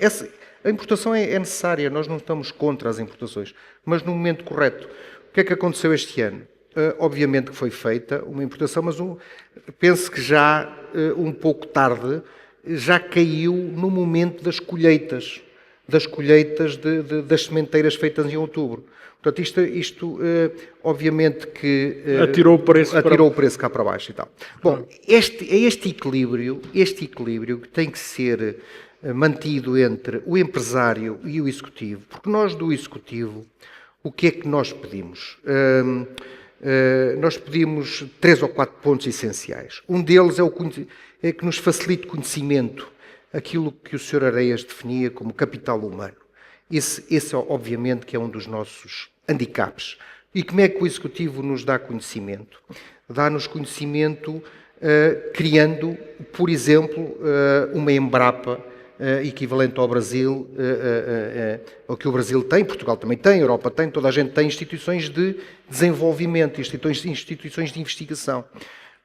A importação é necessária, nós não estamos contra as importações, mas no momento correto. O que é que aconteceu este ano? Obviamente que foi feita uma importação, mas penso que já um pouco tarde, já caiu no momento das colheitas das sementeiras feitas em outubro. Portanto, isto obviamente que atirou o preço cá para baixo e tal. Bom, este equilíbrio que tem que ser mantido entre o empresário e o executivo, porque nós do executivo, o que é que nós pedimos? nós pedimos 3 ou 4 pontos essenciais. Um deles é que nos facilite conhecimento, aquilo que o Sr. Areias definia como capital humano. Esse obviamente que é um dos nossos handicaps. E como é que o Executivo nos dá conhecimento? Dá-nos conhecimento criando, por exemplo, uma Embrapa equivalente ao Brasil, ao que o Brasil tem, Portugal também tem, a Europa tem, toda a gente tem instituições de desenvolvimento, instituições de investigação.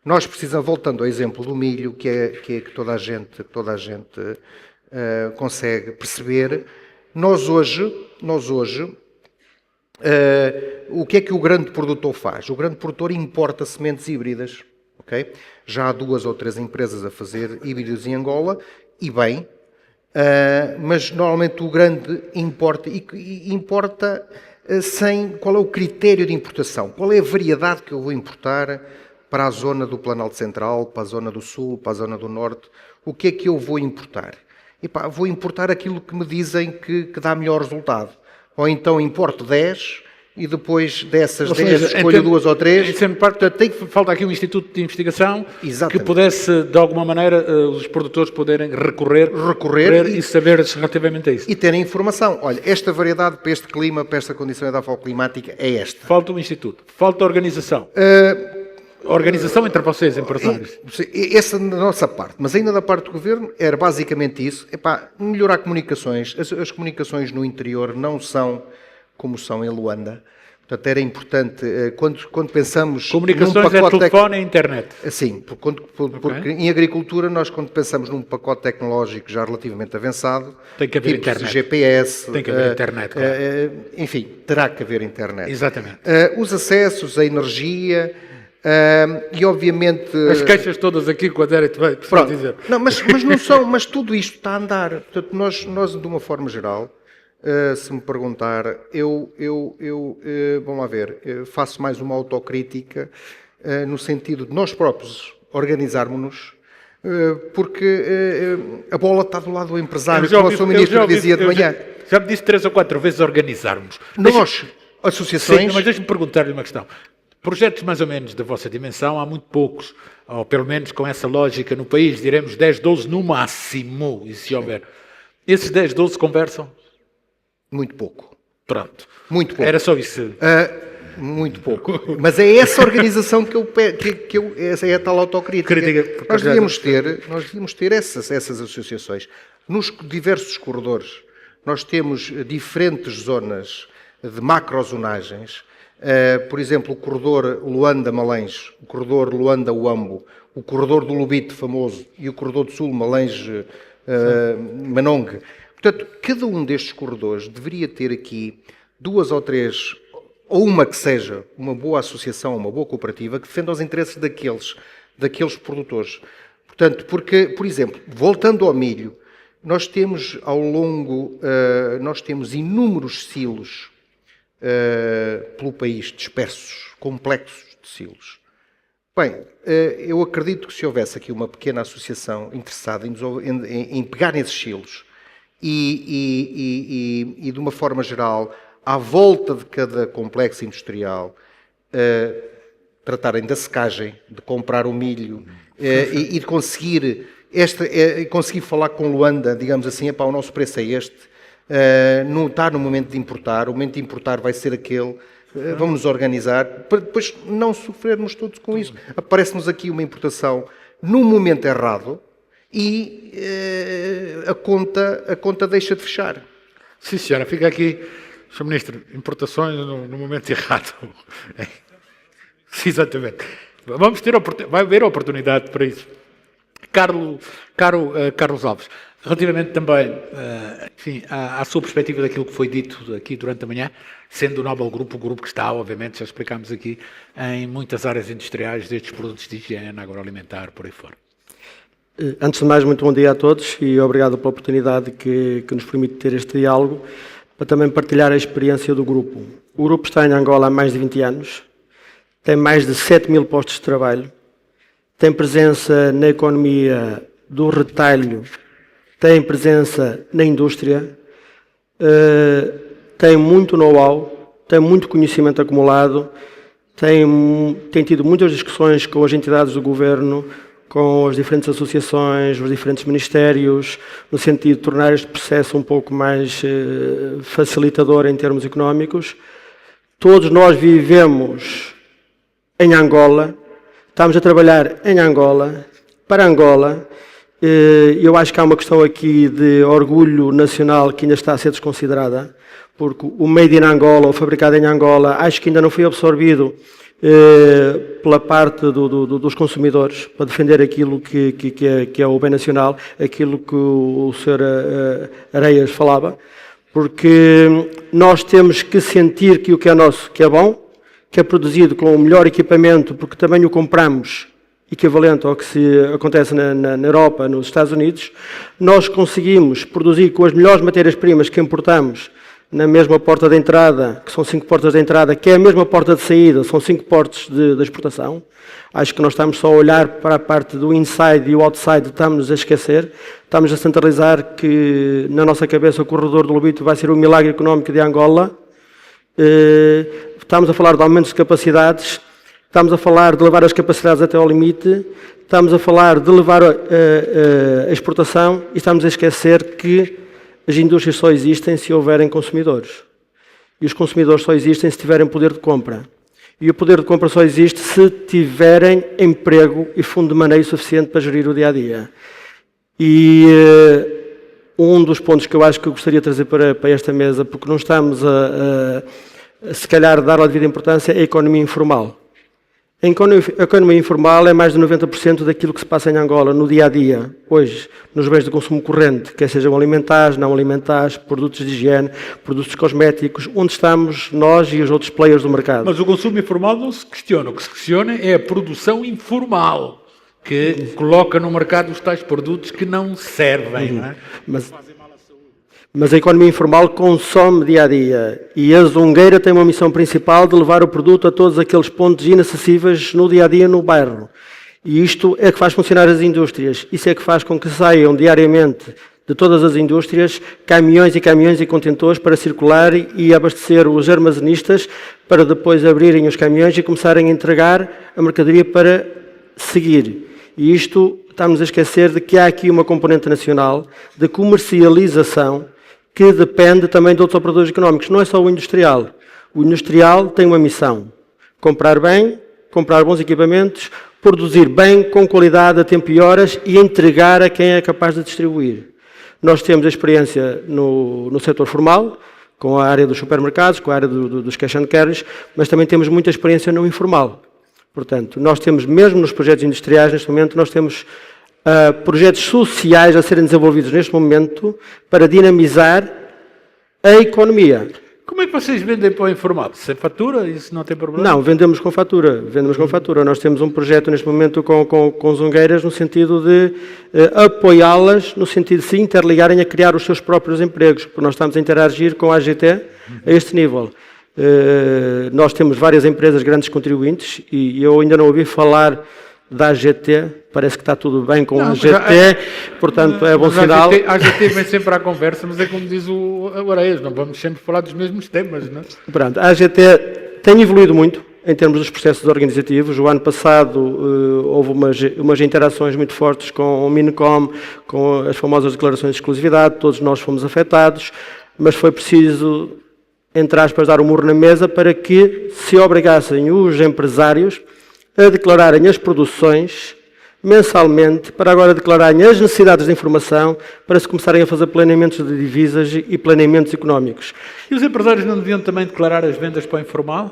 Nós precisamos, voltando ao exemplo do milho, que toda a gente consegue perceber, nós hoje, o que é que o grande produtor faz? O grande produtor importa sementes híbridas. Okay? Já há 2 ou 3 empresas a fazer híbridos em Angola, e bem, mas normalmente o grande importa, e importa sem... Qual é o critério de importação? Qual é a variedade que eu vou importar para a zona do Planalto Central, para a zona do Sul, para a zona do Norte? O que é que eu vou importar? Vou importar aquilo que me dizem que dá melhor resultado. Ou então importo 10 e depois dessas 10 escolho 2 ou 3. Falta aqui um instituto de investigação. Exatamente. Que pudesse, de alguma maneira, os produtores poderem recorrer e saber relativamente a isso. E terem informação. Olha, esta variedade para este clima, para esta condição edafoclimática é esta. Falta um instituto. Falta organização. Organização entre vocês, empresários. Essa da nossa parte, mas ainda da parte do Governo, era basicamente isso. Melhorar comunicações. As comunicações no interior não são como são em Luanda. Portanto, era importante, quando pensamos... Comunicações é telefone e internet. Sim, porque em agricultura, nós quando pensamos num pacote tecnológico já relativamente avançado, tem que haver tipo internet. GPS... Tem que haver internet, claro. Enfim, terá que haver internet. Exatamente. Os acessos, a energia... e obviamente... As queixas todas aqui com a Adérito vai dizer. Não, mas não são, mas tudo isto está a andar. Portanto, nós de uma forma geral, se me perguntar, vamos lá ver, faço mais uma autocrítica no sentido de nós próprios organizarmos-nos, porque a bola está do lado do empresário, como o Sr. Ministro dizia de manhã. Já me disse 3 ou 4 vezes organizarmos. Nós, associações... Sim, mas deixe-me perguntar-lhe uma questão. Projetos mais ou menos da vossa dimensão há muito poucos, ou pelo menos com essa lógica no país, diremos 10, 12 no máximo, e se houver. Esses 10, 12 conversam? Muito pouco. Pronto. Muito pouco. Era só isso. Muito pouco. Mas é essa organização essa é a tal autocrítica. Nós devíamos ter essas associações. Nos diversos corredores, nós temos diferentes zonas de macrozonagens. Por exemplo, o corredor Luanda-Malenje, o corredor Luanda-Uambo, o corredor do Lubito famoso e o corredor do Sul, Malenje-Manong. Portanto, cada um destes corredores deveria ter aqui 2 ou 3, ou uma que seja uma boa associação, uma boa cooperativa, que defenda os interesses daqueles produtores. Portanto, porque, por exemplo, voltando ao milho, nós temos temos inúmeros silos pelo país, dispersos, complexos de silos. Bem, eu acredito que se houvesse aqui uma pequena associação interessada em pegar nesses silos e de uma forma geral, à volta de cada complexo industrial, tratarem da secagem, de comprar o milho e de conseguir falar com Luanda, digamos assim, o nosso preço é este, não está no momento de importar, o momento de importar vai ser aquele, vamos nos organizar, para depois não sofrermos todos com isso. Aparece-nos aqui uma importação num momento errado e a conta deixa de fechar. Sim, senhora, fica aqui, Sr. Ministro, importações no momento errado. Sim, exatamente. Vai haver oportunidade para isso. Carlos Alves, relativamente também, enfim, à sua perspectiva daquilo que foi dito aqui durante a manhã, sendo o Nobel Group o grupo que está, obviamente, já explicámos aqui, em muitas áreas industriais, destes produtos de higiene, agroalimentar, por aí fora. Antes de mais, muito bom dia a todos e obrigado pela oportunidade que nos permite ter este diálogo, para também partilhar a experiência do grupo. O grupo está em Angola há mais de 20 anos, tem mais de 7 mil postos de trabalho, tem presença na economia do retalho, tem presença na indústria, tem muito know-how, tem muito conhecimento acumulado tem tido muitas discussões com as entidades do governo, com as diferentes associações, os diferentes ministérios, no sentido de tornar este processo um pouco mais facilitador em termos económicos. Todos nós vivemos em Angola, estamos a trabalhar em Angola, para Angola. Eu acho que há uma questão aqui de orgulho nacional que ainda está a ser desconsiderada, porque o made in Angola, o fabricado em Angola, acho que ainda não foi absorvido pela parte dos consumidores, para defender aquilo que é o bem nacional, aquilo que o Sr. Areias falava, porque nós temos que sentir que o que é nosso, que é bom, que é produzido com o melhor equipamento, porque também o compramos equivalente ao que acontece na Europa, nos Estados Unidos. Nós conseguimos produzir com as melhores matérias-primas que importamos na mesma porta de entrada, que são 5 portas de entrada, que é a mesma porta de saída, são 5 portos de exportação. Acho que nós estamos só a olhar para a parte do inside e o outside, estamos a esquecer. Estamos a centralizar que na nossa cabeça o corredor do Lobito vai ser o milagre económico de Angola. Estamos a falar de aumentos de capacidades, estamos a falar de levar as capacidades até ao limite, estamos a falar de levar a exportação e estamos a esquecer que as indústrias só existem se houverem consumidores. E os consumidores só existem se tiverem poder de compra. E o poder de compra só existe se tiverem emprego e fundo de maneio suficiente para gerir o dia-a-dia. E um dos pontos que eu acho que eu gostaria de trazer para esta mesa, porque não estamos se calhar, dar a devida importância, é a economia informal. A economia informal é mais de 90% daquilo que se passa em Angola no dia-a-dia, hoje, nos bens de consumo corrente, quer sejam alimentares, não alimentares, produtos de higiene, produtos cosméticos, onde estamos nós e os outros players do mercado. Mas o consumo informal não se questiona. O que se questiona é a produção informal, que coloca no mercado os tais produtos que não servem. Não é? Mas a economia informal consome dia-a-dia e a Zungueira tem uma missão principal de levar o produto a todos aqueles pontos inacessíveis no dia-a-dia no bairro. E isto é que faz funcionar as indústrias. Isso é que faz com que saiam diariamente de todas as indústrias caminhões e caminhões e contentores para circular e abastecer os armazenistas para depois abrirem os caminhões e começarem a entregar a mercadoria para seguir. E isto, estamos a esquecer de que há aqui uma componente nacional de comercialização que depende também de outros operadores económicos. Não é só o industrial. O industrial tem uma missão: comprar bem, comprar bons equipamentos, produzir bem, com qualidade, a tempo e horas e entregar a quem é capaz de distribuir. Nós temos a experiência no setor formal, com a área dos supermercados, com a área dos cash and carries, mas também temos muita experiência no informal. Portanto, nós temos, mesmo nos projetos industriais, neste momento, nós temos projetos sociais a serem desenvolvidos neste momento para dinamizar a economia. Como é que vocês vendem para o informal? Sem fatura? Isso não tem problema? Não, vendemos com fatura. Vendemos com fatura. Nós temos um projeto neste momento com Zungueiras no sentido de apoiá-las, no sentido de se interligarem a criar os seus próprios empregos, porque nós estamos a interagir com a AGT a este nível. Nós temos várias empresas grandes contribuintes e eu ainda não ouvi falar da AGT, parece que está tudo bem com a AGT, portanto é bom sinal. A AGT vem sempre à conversa, mas é como diz o Areias, não vamos sempre falar dos mesmos temas, não é? Pronto, a AGT tem evoluído muito em termos dos processos organizativos. O ano passado houve umas interações muito fortes com o Minicom, com as famosas declarações de exclusividade, todos nós fomos afetados, mas foi preciso, entre aspas, dar um murro na mesa para que se obrigassem os empresários a declararem as produções mensalmente, para agora declararem as necessidades de informação, para se começarem a fazer planeamentos de divisas e planeamentos económicos. E os empresários não deviam também declarar as vendas para o informal?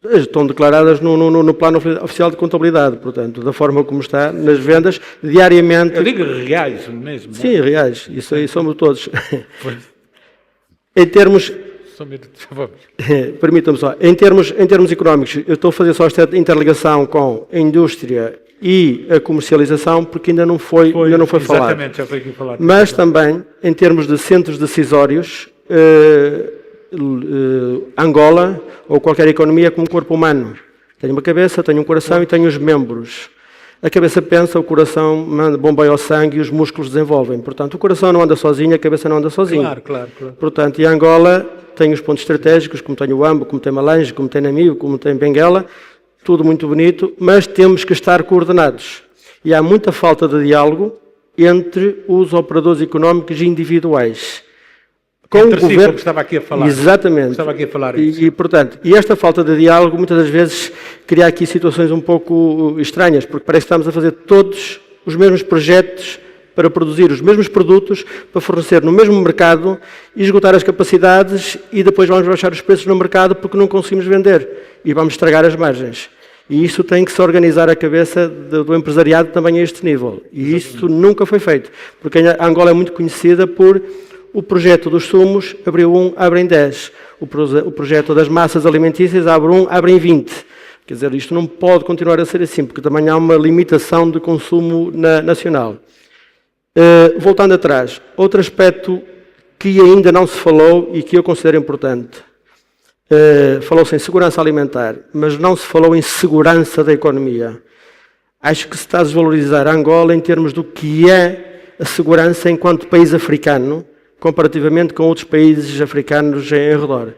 Estão declaradas no plano oficial de contabilidade, portanto, da forma como está, nas vendas, diariamente. Eu digo reais mesmo. Não é? Sim, reais, isso aí somos todos. Em termos... Permitam-me só, em termos económicos, eu estou a fazer só esta interligação com a indústria e a comercialização, porque ainda não foi falado. Exatamente, já foi aqui falado. Mas também, em termos de centros decisórios, Angola, ou qualquer economia, é como um corpo humano. Tem uma cabeça, tem um coração e tem os membros. A cabeça pensa, o coração bombeia o sangue e os músculos desenvolvem. Portanto, o coração não anda sozinho, a cabeça não anda sozinha. Claro. Portanto, e Angola tem os pontos estratégicos, como tem o Ambo, como tem Malange, como tem Namibe, como tem Benguela, tudo muito bonito, mas temos que estar coordenados. E há muita falta de diálogo entre os operadores económicos individuais. Com Entre o si, governo, como estava aqui a falar. exatamente. Estava aqui a falar isso. Portanto, esta falta de diálogo muitas das vezes cria aqui situações um pouco estranhas, porque parece que estamos a fazer todos os mesmos projetos para produzir os mesmos produtos, para fornecer no mesmo mercado e esgotar as capacidades e depois vamos baixar os preços no mercado porque não conseguimos vender e vamos estragar as margens. E isso tem que se organizar a cabeça do empresariado também a este nível. E isso nunca foi feito, porque a Angola é muito conhecida por o projeto dos sumos, abre 1, abrem 10. O projeto das massas alimentícias, abre 1, abrem 20. Quer dizer, isto não pode continuar a ser assim, porque também há uma limitação de consumo nacional. Voltando atrás, outro aspecto que ainda não se falou e que eu considero importante. Falou-se em segurança alimentar, mas não se falou em segurança da economia. Acho que se está a desvalorizar Angola em termos do que é a segurança enquanto país africano, comparativamente com outros países africanos em redor.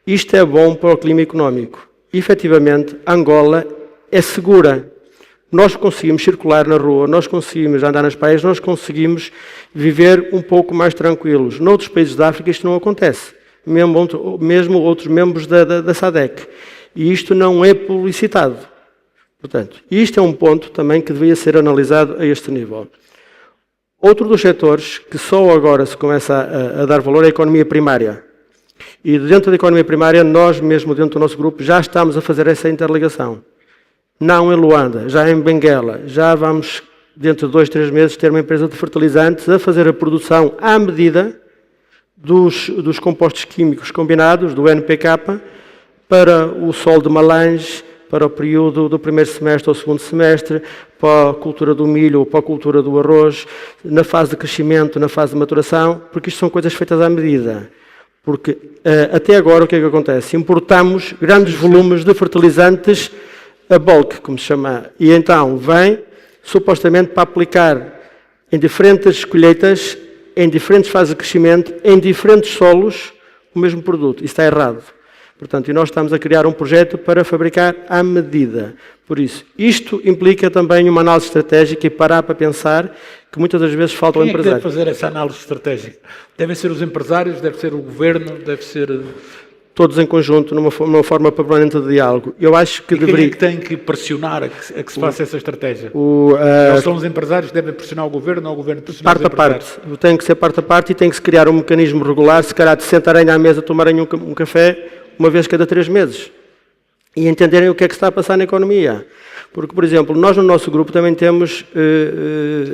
Isto é bom para o clima económico. Efetivamente, Angola é segura. Nós conseguimos circular na rua, nós conseguimos andar nas praias, nós conseguimos viver um pouco mais tranquilos. Noutros países da África isto não acontece, mesmo outros membros da SADC. E isto não é publicitado. Portanto, isto é um ponto também que devia ser analisado a este nível. Outro dos setores que só agora se começa a dar valor é a economia primária. E dentro da economia primária, nós mesmo dentro do nosso grupo já estamos a fazer essa interligação. Não em Luanda, já em Benguela, já vamos dentro de 2, 3 meses ter uma empresa de fertilizantes a fazer a produção à medida dos compostos químicos combinados, do NPK, para o sol de Malange, para o período do primeiro semestre ou segundo semestre, para a cultura do milho ou para a cultura do arroz, na fase de crescimento, na fase de maturação, porque isto são coisas feitas à medida. Porque até agora o que é que acontece? Importamos grandes volumes de fertilizantes a bulk, como se chama, e então vem supostamente para aplicar em diferentes colheitas, em diferentes fases de crescimento, em diferentes solos, o mesmo produto. Isso está errado. Portanto, e nós estamos a criar um projeto para fabricar à medida. Por isso, isto implica também uma análise estratégica e parar para pensar que muitas das vezes falta o empresário. Quem é que deve fazer essa análise estratégica? Devem ser os empresários, deve ser o governo, deve ser... Todos em conjunto, numa forma permanente de diálogo. Eu acho que Quem é que tem que pressionar a que se faça essa estratégia? São os empresários que devem pressionar o governo ou o governo pressionar os empresários? Parte a parte. Tem que ser parte a parte e tem que se criar um mecanismo regular, se calhar de sentarem à mesa, tomarem um café uma vez cada 3 meses e entenderem o que é que está a passar na economia. Porque, por exemplo, nós no nosso grupo também temos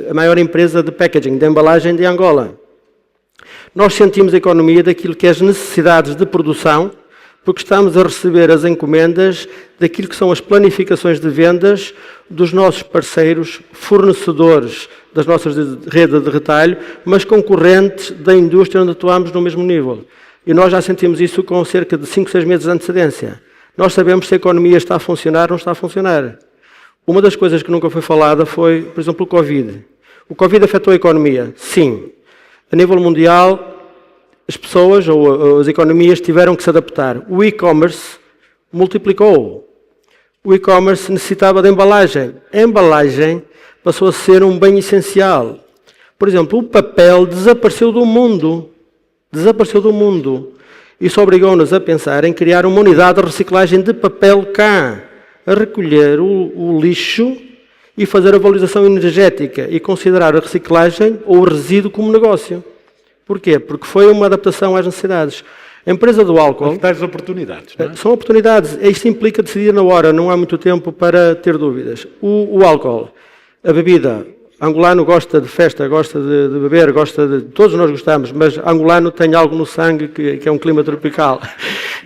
a maior empresa de packaging, de embalagem de Angola. Nós sentimos a economia daquilo que é as necessidades de produção, porque estamos a receber as encomendas daquilo que são as planificações de vendas dos nossos parceiros, fornecedores das nossas redes de retalho, mas concorrentes da indústria onde atuamos no mesmo nível. E nós já sentimos isso com cerca de 5, 6 meses de antecedência. Nós sabemos se a economia está a funcionar ou não está a funcionar. Uma das coisas que nunca foi falada foi, por exemplo, o Covid. O Covid afetou a economia? Sim. A nível mundial, as pessoas ou as economias tiveram que se adaptar. O e-commerce multiplicou. O e-commerce necessitava de embalagem. A embalagem passou a ser um bem essencial. Por exemplo, o papel desapareceu do mundo. Desapareceu do mundo. Isso obrigou-nos a pensar em criar uma unidade de reciclagem de papel cá, a recolher o lixo e fazer a valorização energética e considerar a reciclagem ou o resíduo como negócio. Porquê? Porque foi uma adaptação às necessidades. A empresa do álcool... Tais oportunidades, não é? São oportunidades. Isto implica decidir na hora, não há muito tempo para ter dúvidas. O álcool, a bebida... Angolano gosta de festa, gosta de beber, gosta de... Todos nós gostamos, mas angolano tem algo no sangue que é um clima tropical.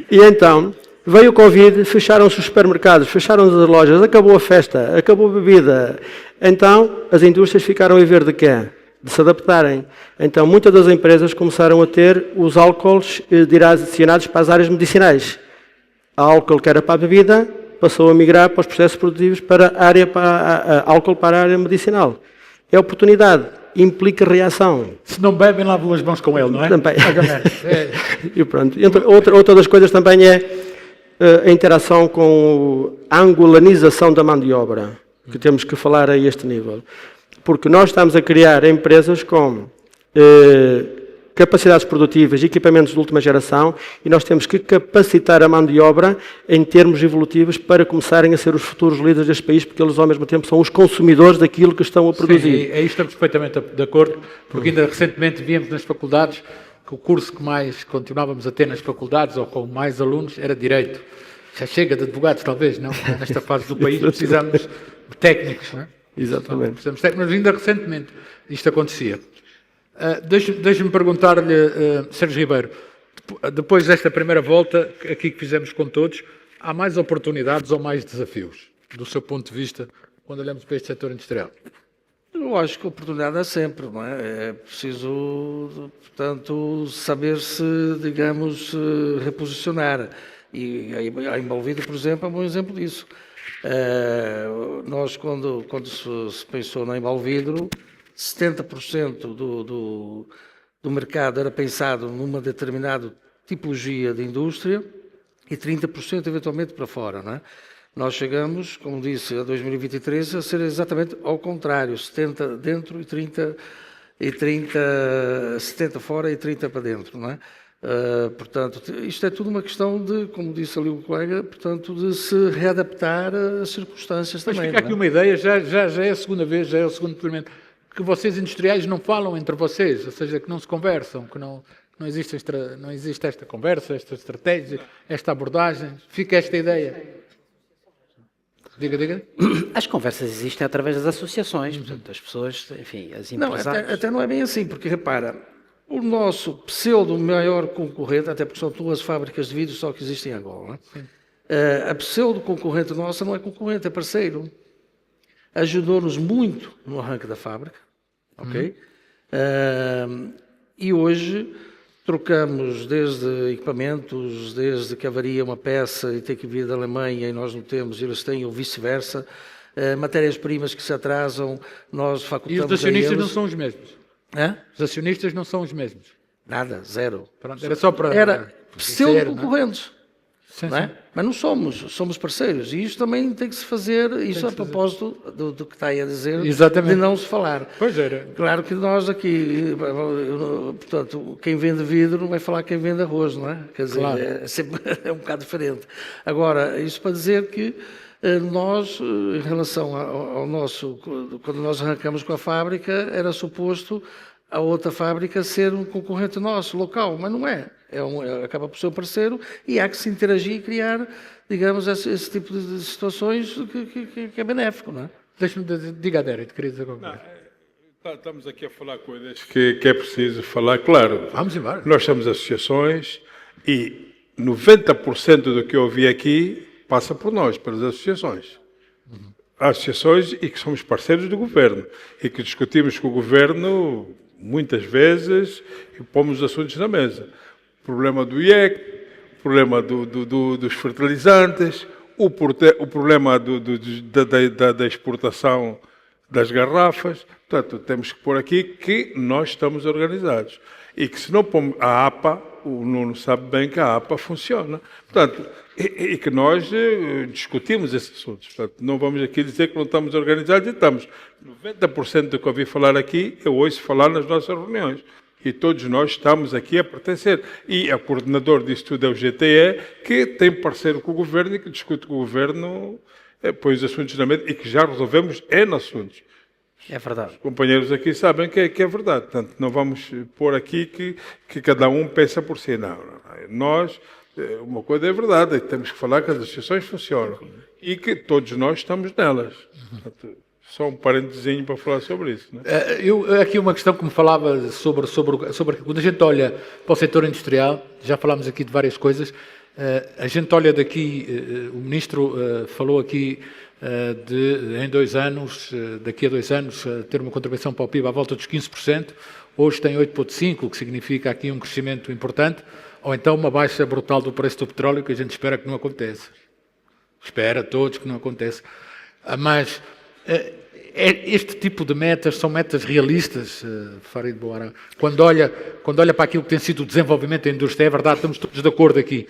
E então, veio o Covid, fecharam-se os supermercados, fecharam-se as lojas, acabou a festa, acabou a bebida. Então, as indústrias ficaram a ver de quê? De se adaptarem. Então, muitas das empresas começaram a ter os álcools direcionados para as áreas medicinais. Há álcool que era para a bebida passou a migrar para os processos produtivos para álcool para a área medicinal. É oportunidade, implica reação. Se não bebem, lavam as mãos com ele, não é? Também. É. E pronto. Outra das coisas também é a interação com a angolanização da mão de obra, que temos que falar a este nível. Porque nós estamos a criar empresas com capacidades produtivas e equipamentos de última geração e nós temos que capacitar a mão de obra em termos evolutivos para começarem a ser os futuros líderes deste país, porque eles ao mesmo tempo são os consumidores daquilo que estão a produzir. Sim, aí estamos perfeitamente de acordo, porque ainda recentemente víamos nas faculdades que o curso que mais continuávamos a ter nas faculdades ou com mais alunos era Direito. Já chega de advogados, talvez, não? Nesta fase do país precisamos de técnicos, não é? Exatamente. Precisamos de técnicos, mas ainda recentemente isto acontecia. Deixe-me perguntar-lhe, Sérgio Ribeiro, depois desta primeira volta, aqui que fizemos com todos, há mais oportunidades ou mais desafios, do seu ponto de vista, quando olhamos para este setor industrial? Eu acho que a oportunidade é sempre, não é? É preciso, portanto, saber-se, digamos, reposicionar. E a Envolvido, por exemplo, é um bom exemplo disso. Nós, quando se pensou na Envolvido, 70% do mercado era pensado numa determinada tipologia de indústria e 30% eventualmente para fora, não é? Nós chegamos, como disse, a 2023 a ser exatamente ao contrário, 70 dentro e 70 fora e 30 para dentro, não é? Portanto, isto é tudo uma questão de, como disse ali o colega, portanto, de se readaptar às circunstâncias Mas também. fica aqui uma ideia, já é a segunda vez, já é o segundo depoimento, que vocês industriais não falam entre vocês, ou seja, que não se conversam, que não existe esta conversa, esta estratégia, esta abordagem. Fica esta ideia. Diga. As conversas existem através das associações, portanto, as pessoas, enfim, as Não, empresários. até não é bem assim, porque repara, o nosso pseudo maior concorrente, até porque são 2 fábricas de vidro só que existem em Angola, a pseudo concorrente nossa não é concorrente, é parceiro. Ajudou-nos muito no arranque da fábrica, ok? E hoje trocamos desde equipamentos, desde que avaria uma peça e tem que vir da Alemanha e nós não temos, eles têm, ou vice-versa, matérias-primas que se atrasam, nós facultamos. E os acionistas não são os mesmos? Hã? Os acionistas não são os mesmos? Nada, zero. Pronto, era só para... Era dizer, pseudo-concorrentes. Sim, Não é? Mas não somos parceiros. E isto também tem que se fazer, isso a propósito do que está aí a dizer, Exatamente. de não se falar. Pois era. Claro que nós aqui, portanto, quem vende vidro não vai falar quem vende arroz, não é? Quer dizer, Claro. é um bocado diferente. Agora, isso para dizer que nós, em relação ao nosso, quando nós arrancamos com a fábrica, era suposto a outra fábrica ser um concorrente nosso, local, mas não é. Acaba por ser um parceiro e há que se interagir e criar, digamos, esse tipo de situações que é benéfico, não é? Diga a Derek, queria dizer alguma coisa. Estamos aqui a falar coisas que é preciso falar, claro. Vamos embora. Nós temos associações e 90% do que eu ouvi aqui passa por nós, pelas associações. Há associações e que somos parceiros do governo e que discutimos com o governo muitas vezes e pomos os assuntos na mesa. O problema do IEC, o problema dos fertilizantes, o problema da exportação das garrafas. Portanto, temos que pôr aqui que nós estamos organizados. E que se não pomos a APA, o Nuno sabe bem que a APA funciona. Portanto, e que nós discutimos esses assuntos. Portanto, não vamos aqui dizer que não estamos organizados, e estamos. 90% do que eu ouvi falar aqui, eu ouço falar nas nossas reuniões. E todos nós estamos aqui a pertencer. E o coordenador disso tudo é o GTE, que tem parceiro com o governo e que discute com o governo, põe os assuntos na mesa e que já resolvemos N assuntos. É verdade. Os companheiros aqui sabem que é verdade. Portanto, não vamos pôr aqui que cada um pensa por si. Não. Nós, uma coisa é verdade, temos que falar que as associações funcionam e que todos nós estamos nelas. Portanto, só um parentezinho para falar sobre isso. Né? Aqui uma questão que me falava sobre quando a gente olha para o setor industrial, já falámos aqui de várias coisas, a gente olha daqui, o Ministro falou aqui em 2 anos, daqui a 2 anos, ter uma contribuição para o PIB à volta dos 15%, hoje tem 8,5%, o que significa aqui um crescimento importante, ou então uma baixa brutal do preço do petróleo, que a gente espera que não aconteça. Espera todos que não aconteça. Mas este tipo de metas são metas realistas, Farid Bouara. Quando olha para aquilo que tem sido o desenvolvimento da indústria, é verdade, estamos todos de acordo aqui.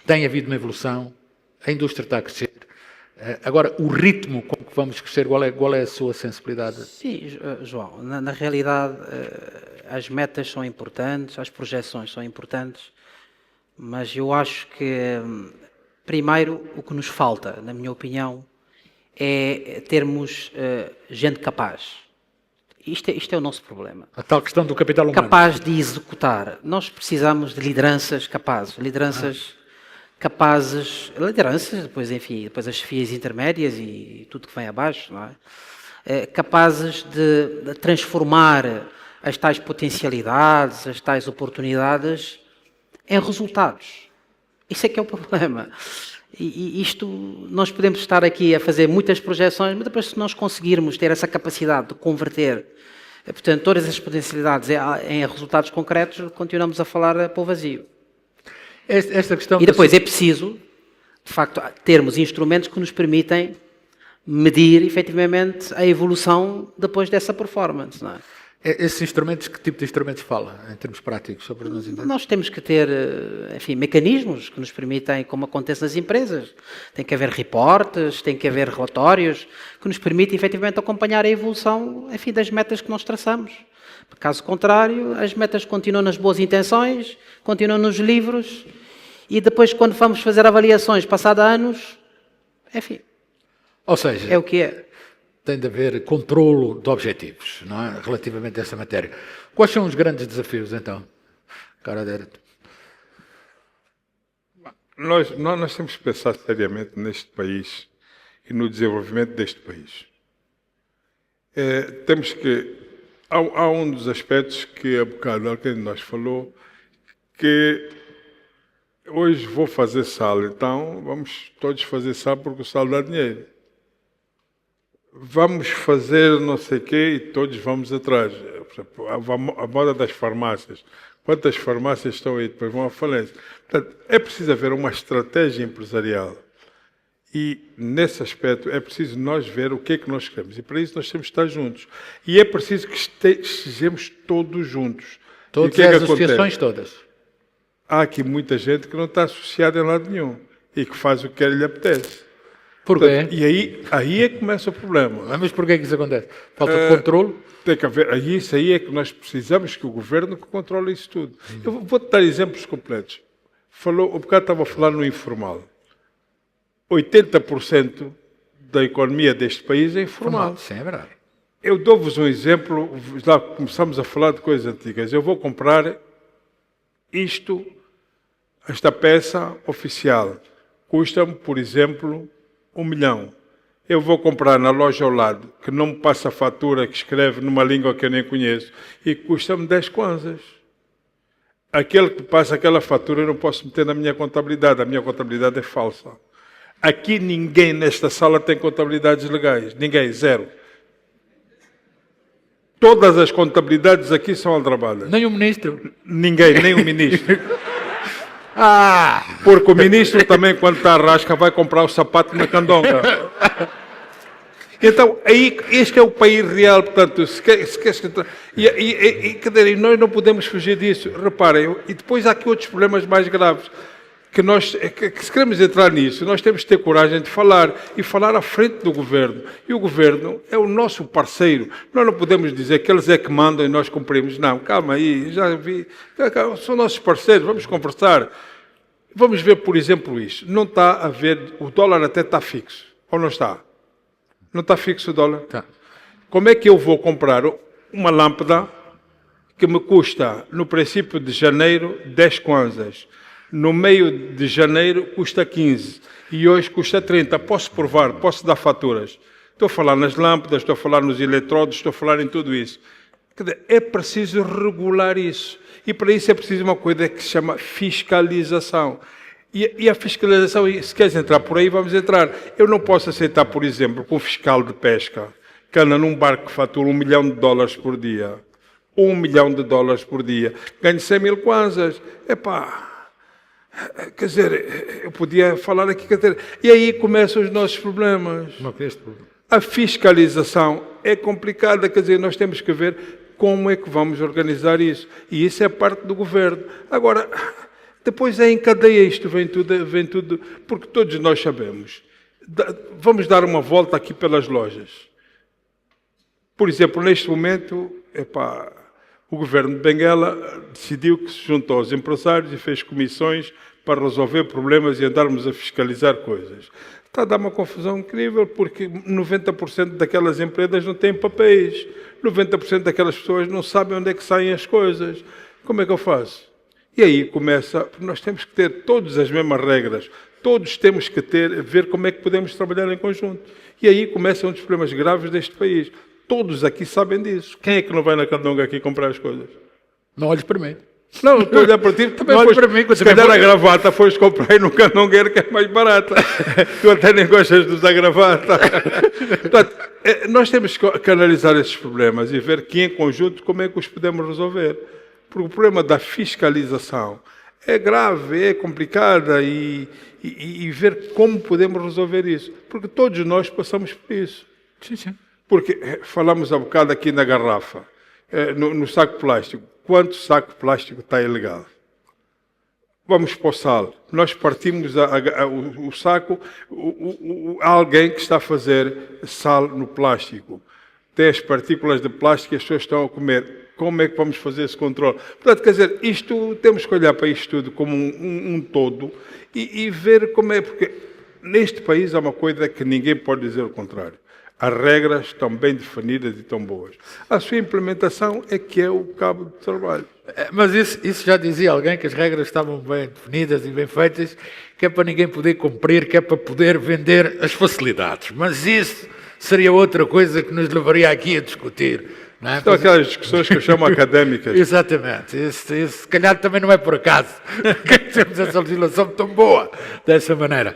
Tem havido uma evolução, a indústria está a crescer. Agora, o ritmo com que vamos crescer, qual é a sua sensibilidade? Sim, João, na realidade as metas são importantes, as projeções são importantes, mas eu acho que, primeiro, o que nos falta, na minha opinião, é termos gente capaz. Isto é o nosso problema. A tal questão do capital humano. Capaz de executar. Nós precisamos de lideranças capazes, depois, enfim, depois as chefias intermédias e tudo que vem abaixo, não é? Capazes de transformar as tais potencialidades, as tais oportunidades em resultados. Isso é que é o problema. E isto, nós podemos estar aqui a fazer muitas projeções, mas depois se nós conseguirmos ter essa capacidade de converter, portanto, todas as potencialidades em resultados concretos, continuamos a falar para o vazio. Esta questão E depois é preciso, de facto, termos instrumentos que nos permitem medir, efetivamente, a evolução depois dessa performance, não é? Esses instrumentos, que tipo de instrumentos fala, em termos práticos, sobre nós entender? Nós temos que ter, enfim, mecanismos que nos permitem, como acontece nas empresas. Tem que haver reportes, tem que haver relatórios que nos permitem, efetivamente, acompanhar a evolução, enfim, das metas que nós traçamos. Caso contrário, as metas continuam nas boas intenções, continuam nos livros e depois, quando vamos fazer avaliações, passado anos, enfim, Ou seja, é o que é. tem de haver controlo de objetivos, não é? Relativamente a essa matéria. Quais são os grandes desafios, então, cara Adérito? Nós temos que pensar seriamente neste país e no desenvolvimento deste país. Temos que... Há um dos aspectos que há bocado alguém de nós falou, que hoje vou fazer sal, então vamos todos fazer sal porque o sal dá dinheiro. Vamos fazer não sei o quê e todos vamos atrás. Por exemplo, a moda das farmácias. Quantas farmácias estão aí, depois vão à falência. Portanto, é preciso haver uma estratégia empresarial. E, nesse aspecto, é preciso nós ver o que é que nós queremos. E, para isso, nós temos que estar juntos. E é preciso que estejamos todos juntos. Todas e o que é que as associações, todas. Há aqui muita gente que não está associada em lado nenhum e que faz o que lhe apetece. Porquê? E aí é que começa o problema. Mas porquê que isso acontece? Falta de controlo? Tem que haver, isso aí é que nós precisamos que o governo controle isso tudo. Eu vou-te dar exemplos completos. O bocado estava a falar no informal. 80% da economia deste país é informal. Sim, é verdade. Eu dou-vos um exemplo, lá começamos a falar de coisas antigas. Eu vou comprar esta peça oficial. Custa-me, por exemplo, 1 milhão. Eu vou comprar na loja ao lado, que não me passa a fatura, que escreve numa língua que eu nem conheço, e custa-me 10 kwanzas. Aquele que passa aquela fatura eu não posso meter na minha contabilidade. A minha contabilidade é falsa. Aqui ninguém nesta sala tem contabilidades legais. Ninguém, zero. Todas as contabilidades aqui são aldrabadas. Nem o ministro. Ninguém, nem o ministro. Porque o ministro também, quando está à rasca, vai comprar o sapato na candonga. Então, aí, este é o país real, portanto, e nós não podemos fugir disso. Reparem, e depois há aqui outros problemas mais graves. Que se queremos entrar nisso, nós temos que ter coragem de falar e falar à frente do governo. E o governo é o nosso parceiro. Nós não podemos dizer que eles é que mandam e nós cumprimos. Não, calma aí, já vi. São nossos parceiros, vamos conversar. Vamos ver, por exemplo, isto. Não está a ver, o dólar até está fixo. Ou não está? Não está fixo o dólar? Tá. Como é que eu vou comprar uma lâmpada que me custa, no princípio de janeiro, 10 kwanzas? No meio de janeiro custa 15 e hoje custa 30. Posso provar, posso dar faturas. Estou a falar nas lâmpadas, estou a falar nos eletrodos, estou a falar em tudo isso. Quer dizer, é preciso regular isso. E para isso é preciso uma coisa que se chama fiscalização. E a fiscalização, se queres entrar por aí, vamos entrar. Eu não posso aceitar, por exemplo, que um fiscal de pesca que anda num barco que fatura $1 milhão por dia, $1 milhão por dia, ganhe 100 mil kwanzas. Epá... Quer dizer, eu podia falar aqui, quer dizer, e aí começam os nossos problemas. A fiscalização é complicada, quer dizer, nós temos que ver como é que vamos organizar isso. E isso é parte do governo. Agora, depois é em cadeia, isto vem tudo, porque todos nós sabemos. Vamos dar uma volta aqui pelas lojas. Por exemplo, neste momento, o governo de Benguela decidiu que se juntou aos empresários e fez comissões para resolver problemas e andarmos a fiscalizar coisas. Está a dar uma confusão incrível, porque 90% daquelas empresas não têm papéis, 90% daquelas pessoas não sabem onde é que saem as coisas. Como é que eu faço? E aí começa, nós temos que ter todas as mesmas regras, todos temos que ver como é que podemos trabalhar em conjunto. E aí começa um dos problemas graves deste país. Todos aqui sabem disso. Quem é que não vai na Candonga aqui comprar as coisas? Não olhes para mim. Não, estou a olhar para ti. Também Não olhes foste, para mim. se calhar a gravata foste comprar aí no Candongueiro, que é mais barata. Tu até nem gostas de usar gravata. Portanto, nós temos que analisar esses problemas e ver que em conjunto como é que os podemos resolver. Porque o problema da fiscalização é grave, é complicada e ver como podemos resolver isso. Porque todos nós passamos por isso. Sim, sim. Porque falamos há bocado aqui na garrafa, no saco plástico. Quanto saco plástico está ilegal? Vamos para o sal. Nós partimos o saco, há alguém que está a fazer sal no plástico. Tem as partículas de plástico e as pessoas estão a comer. Como é que vamos fazer esse controle? Portanto, quer dizer, isto, temos que olhar para isto tudo como um todo e ver como é, porque neste país há uma coisa que ninguém pode dizer o contrário. As regras estão bem definidas e estão boas. A sua implementação é que é o cabo de trabalho. Mas isso já dizia alguém, que as regras estavam bem definidas e bem feitas, que é para ninguém poder cumprir, que é para poder vender as facilidades. Mas isso seria outra coisa que nos levaria aqui a discutir. Não é? São aquelas discussões que eu chamo académicas. Exatamente. Isso, se calhar também não é por acaso que temos essa legislação tão boa dessa maneira.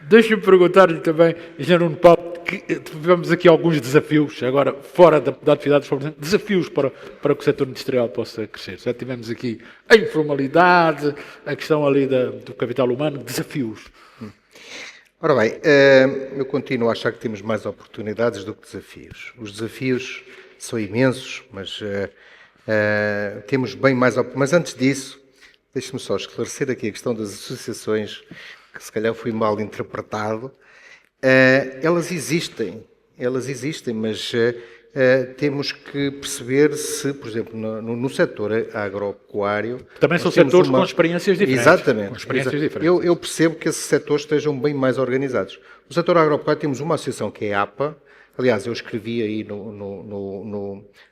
Deixa-me perguntar-lhe também, Engenheiro Nuno Paulo, que tivemos aqui alguns desafios, agora fora da atividade dos fabricantes, desafios para que o setor industrial possa crescer. Já tivemos aqui a informalidade, a questão ali do capital humano, desafios. Ora bem, eu continuo a achar que temos mais oportunidades do que desafios. Os desafios são imensos, mas temos bem mais oportunidades. Mas antes disso, deixe-me só esclarecer aqui a questão das associações, que se calhar fui mal interpretado. Elas existem, mas temos que perceber se, por exemplo, no setor agropecuário... Também são setores com experiências diferentes. Exatamente. Com experiências diferentes. Eu percebo que esses setores estejam bem mais organizados. No setor agropecuário temos uma associação que é a APA, aliás, eu escrevi aí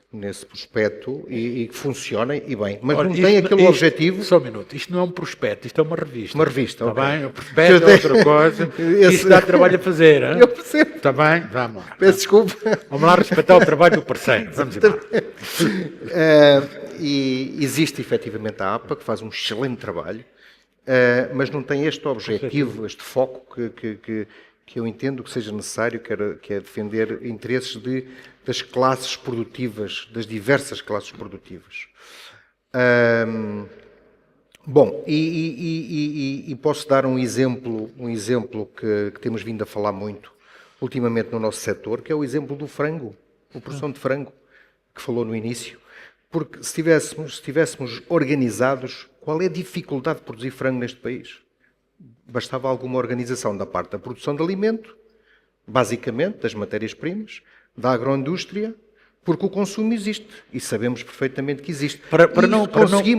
nesse prospecto e que funcionem e bem, mas não tem aquele objetivo... Só um minuto, isto não é um prospecto, isto é uma revista. Uma revista, Está ok. bem? O prospecto é outra coisa, isso dá trabalho a fazer. Hein? Eu percebo. Está bem? Vamos lá. Peço desculpa. Vamos lá respeitar o trabalho do parceiro. Vamos embora. E existe efetivamente a APA, que faz um excelente trabalho, mas não tem este objetivo, este foco que eu entendo que seja necessário, que é defender interesses das classes produtivas, das diversas classes produtivas. Bom, e posso dar um exemplo que temos vindo a falar muito ultimamente no nosso setor, que é o exemplo do frango, a produção de frango, que falou no início. Porque se estivéssemos organizados, qual é a dificuldade de produzir frango neste país? Bastava alguma organização da parte da produção de alimento, basicamente, das matérias-primas, da agroindústria, porque o consumo existe e sabemos perfeitamente que existe. Para não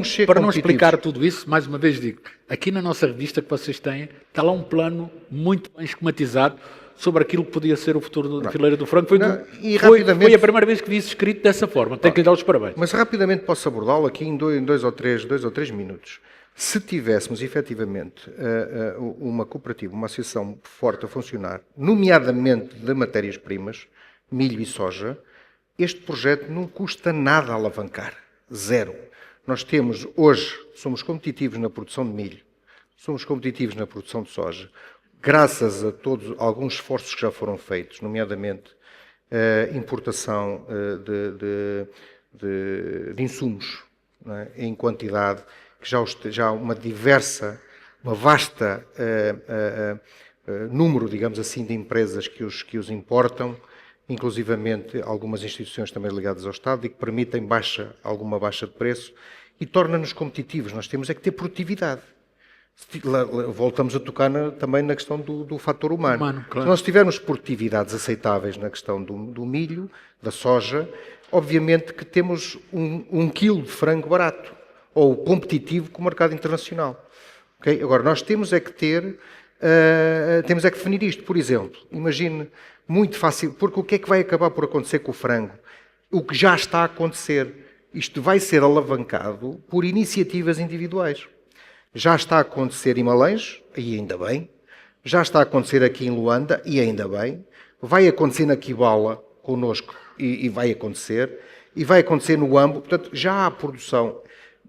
explicar competitivos. tudo isso, mais uma vez digo, aqui na nossa revista que vocês têm, está lá um plano muito bem esquematizado sobre aquilo que podia ser o futuro da fileira do frango. Foi a primeira vez que vi isso escrito dessa forma. Tenho que lhe dar os parabéns. Mas rapidamente posso abordá-lo aqui em dois ou três minutos. Se tivéssemos efetivamente uma cooperativa, uma associação forte a funcionar, nomeadamente de matérias-primas, milho e soja, este projeto não custa nada a alavancar. Zero. Nós temos, hoje, somos competitivos na produção de milho, somos competitivos na produção de soja, graças a alguns esforços que já foram feitos, nomeadamente importação de insumos, não é? Em quantidade, que já há uma diversa uma vasta número, digamos assim, de empresas que os importam, inclusivamente algumas instituições também ligadas ao Estado e que permitem alguma baixa de preço e torna-nos competitivos. Nós temos é que ter produtividade. Voltamos a tocar também na questão do fator humano. Claro. Se nós tivermos produtividades aceitáveis na questão do milho, da soja, obviamente que temos um quilo de frango barato ou competitivo com o mercado internacional. Okay? Agora, nós temos é que definir isto. Por exemplo, imagine, muito fácil, porque o que é que vai acabar por acontecer com o frango? O que já está a acontecer. Isto vai ser alavancado por iniciativas individuais. Já está a acontecer em Malães, e ainda bem. Já está a acontecer aqui em Luanda, e ainda bem. Vai acontecer na Kibala, connosco, e vai acontecer. E vai acontecer no Ambo. Portanto, já há produção.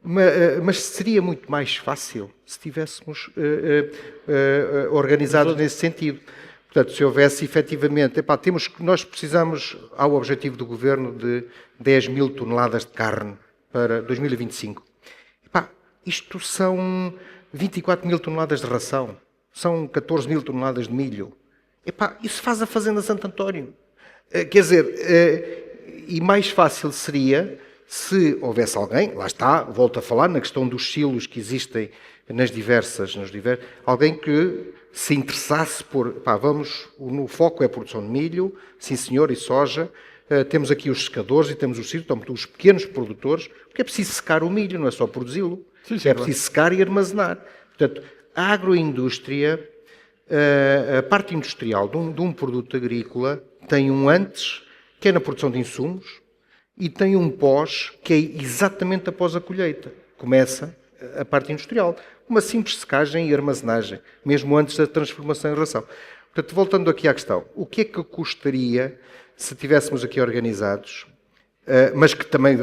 Mas seria muito mais fácil se estivéssemos organizados nesse sentido. Portanto, se houvesse efetivamente... nós precisamos, há o objetivo do Governo de 10 mil toneladas de carne para 2025. Isto são 24 mil toneladas de ração, são 14 mil toneladas de milho. Isso faz a Fazenda Santo António. Quer dizer, e mais fácil seria se houvesse alguém, lá está, volto a falar na questão dos silos que existem alguém que se interessasse por, no foco é a produção de milho, sim senhor, e soja, temos aqui os secadores e temos os silos, então, os pequenos produtores, porque é preciso secar o milho, não é só produzi-lo, é preciso secar e armazenar. Portanto, a agroindústria, a parte industrial de um produto agrícola tem um antes, que é na produção de insumos, e tem um pós, que é exatamente após a colheita. Começa a parte industrial, uma simples secagem e armazenagem, mesmo antes da transformação em ração. Portanto, voltando aqui à questão, o que é que custaria se estivéssemos aqui organizados, mas que também,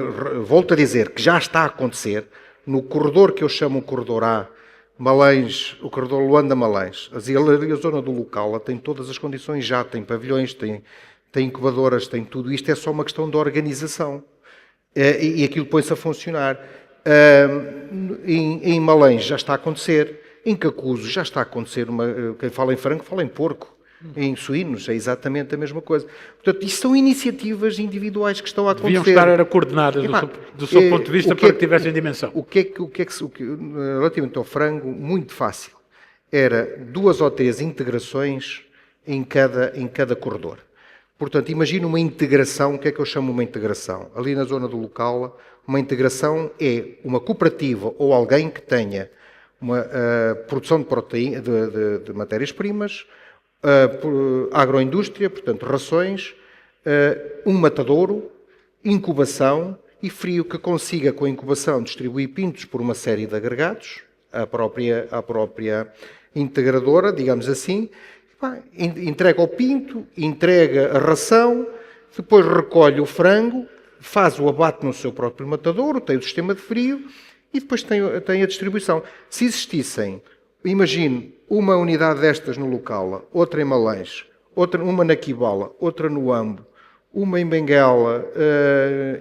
volto a dizer, que já está a acontecer, no corredor que eu chamo o corredor A, Malães, o corredor Luanda-Malães, a zona do local tem todas as condições já, tem pavilhões, tem incubadoras, tem tudo isto, é só uma questão de organização. E aquilo põe-se a funcionar. Em Malães já está a acontecer, em Cacuzo já está a acontecer, quem fala em frango fala em porco, em suínos é exatamente a mesma coisa. Portanto, isto são iniciativas individuais que estão a acontecer. Deviam estar coordenadas do seu ponto de vista para que tivessem dimensão. Relativamente ao frango, muito fácil. Era 2 ou 3 integrações em cada corredor. Portanto, imagina uma integração, o que é que eu chamo uma integração? Ali na zona do local, uma integração é uma cooperativa ou alguém que tenha uma produção de proteína, de matérias-primas, agroindústria, portanto, rações, um matadouro, incubação e frio que consiga, com a incubação, distribuir pintos por uma série de agregados, à própria integradora, digamos assim, entrega o pinto, entrega a ração, depois recolhe o frango, faz o abate no seu próprio matadouro, tem o sistema de frio e depois tem a distribuição. Se existissem, imagine, uma unidade destas no local, outra em Malães, uma na Kibala, outra no Ambo, uma em Benguela,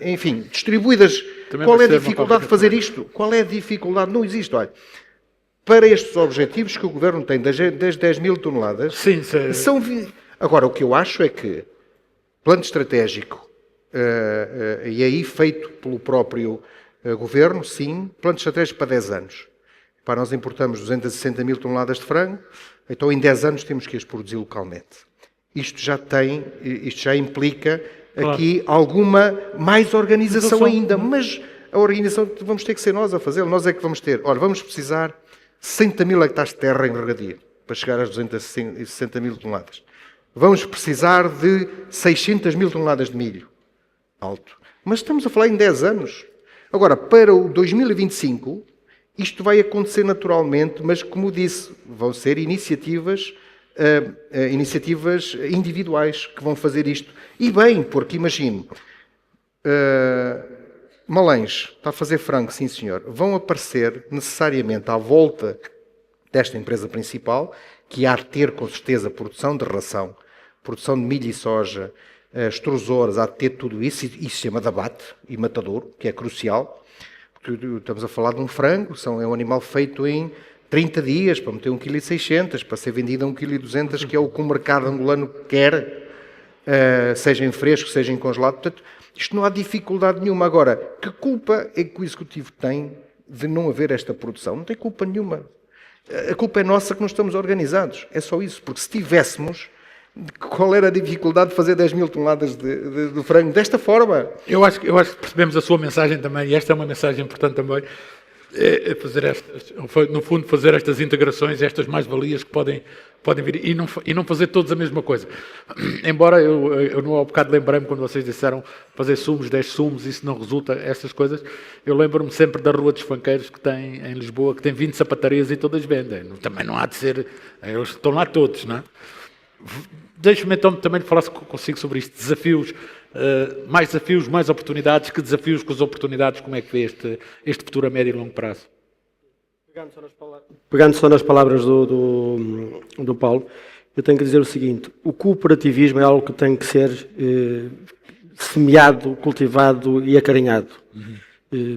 enfim, distribuídas. Também qual é a dificuldade de fazer isto? Qual é a dificuldade? Não existe, olha. Para estes objetivos que o Governo tem, das 10 mil toneladas, sim. São... Agora, o que eu acho é que plano estratégico, e aí feito pelo próprio Governo, sim, plano estratégico para 10 anos. Para nós importamos 260 mil toneladas de frango, então em 10 anos temos que as produzir localmente. Isto já implica aqui alguma mais organização ainda, mas a organização vamos ter que ser nós a fazê-la. Nós é que vamos ter, vamos precisar 60 mil hectares de terra em regadio para chegar às 260 mil toneladas. Vamos precisar de 600 mil toneladas de milho. Alto. Mas estamos a falar em 10 anos. Agora, para o 2025, isto vai acontecer naturalmente, mas, como disse, vão ser iniciativas individuais que vão fazer isto. E bem, porque imagine, Malães está a fazer frango, sim senhor, vão aparecer necessariamente à volta desta empresa principal, que há de ter com certeza produção de ração, produção de milho e soja, extrusoras, há de ter tudo isso, e sistema de abate e matadouro, que é crucial, porque estamos a falar de um frango, é um animal feito em 30 dias para meter 1,6 kg, para ser vendido a 1,2 kg, que é o que o mercado angolano quer, seja em fresco, seja em congelado. Portanto, isto não há dificuldade nenhuma. Agora, que culpa é que o Executivo tem de não haver esta produção? Não tem culpa nenhuma. A culpa é nossa que não estamos organizados. É só isso. Porque se tivéssemos, qual era a dificuldade de fazer 10 mil toneladas de frango desta forma? Eu acho que percebemos a sua mensagem também, e esta é uma mensagem importante também, é fazer no fundo, fazer estas integrações, estas mais-valias que podem vir, e não fazer todos a mesma coisa. Embora eu não há bocado lembrei-me quando vocês disseram fazer sumos, 10 sumos, isso não resulta, essas coisas, eu lembro-me sempre da Rua dos Fanqueiros que tem em Lisboa, que tem 20 sapatarias e todas vendem. Também não há de ser, eles estão lá todos, não é? Deixe-me então também falar consigo sobre isto, desafios, mais oportunidades, que desafios com as oportunidades, como é que vê este futuro a médio e longo prazo? Pegando só nas palavras do Paulo, eu tenho que dizer o seguinte: o cooperativismo é algo que tem que ser semeado, cultivado e acarinhado.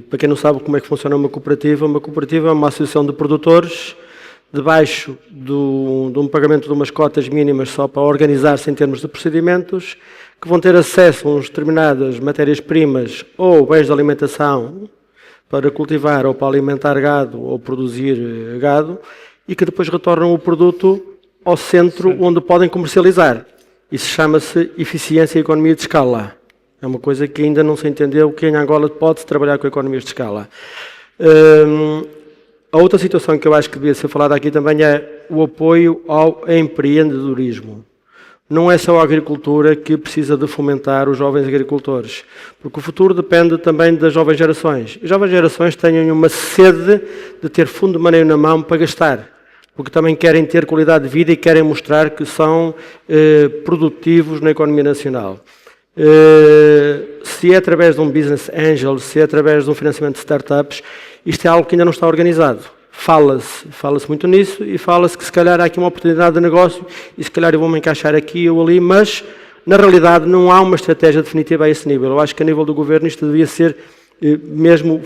Para quem não sabe como é que funciona uma cooperativa é uma associação de produtores debaixo de um pagamento de umas cotas mínimas só para organizar-se em termos de procedimentos, que vão ter acesso a umas determinadas matérias-primas ou bens de alimentação para cultivar ou para alimentar gado ou produzir gado, e que depois retornam o produto ao centro onde podem comercializar. Isso chama-se eficiência e economia de escala. É uma coisa que ainda não se entendeu, que em Angola pode-se trabalhar com economias de escala. A outra situação que eu acho que devia ser falada aqui também é o apoio ao empreendedorismo. Não é só a agricultura que precisa de fomentar os jovens agricultores, porque o futuro depende também das jovens gerações. As jovens gerações têm uma sede de ter fundo de maneio na mão para gastar, porque também querem ter qualidade de vida e querem mostrar que são produtivos na economia nacional. Se é através de um business angel, se é através de um financiamento de startups, isto é algo que ainda não está organizado. Fala-se muito nisso, e fala-se que se calhar há aqui uma oportunidade de negócio e se calhar eu vou-me encaixar aqui ou ali, mas na realidade não há uma estratégia definitiva a esse nível. Eu acho que a nível do governo isto devia ser mesmo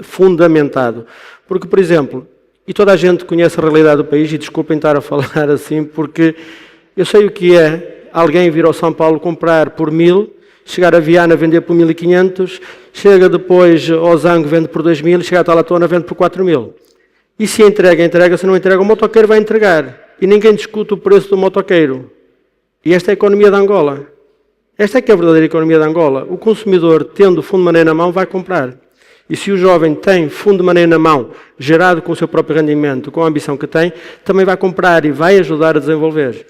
fundamentado. Porque, por exemplo, e toda a gente conhece a realidade do país, e desculpem estar a falar assim, porque eu sei o que é alguém vir ao São Paulo comprar por 1.000, chegar a Viana vender por 1.500, chega depois ao Zango vende por 2.000, chega a Talatona vende por 4.000. E se entrega, se não entrega, o motoqueiro vai entregar. E ninguém discute o preço do motoqueiro. E esta é a economia da Angola. Esta é que é a verdadeira economia da Angola. O consumidor, tendo fundo de maneio na mão, vai comprar. E se o jovem tem fundo de maneio na mão, gerado com o seu próprio rendimento, com a ambição que tem, também vai comprar e vai ajudar a desenvolver.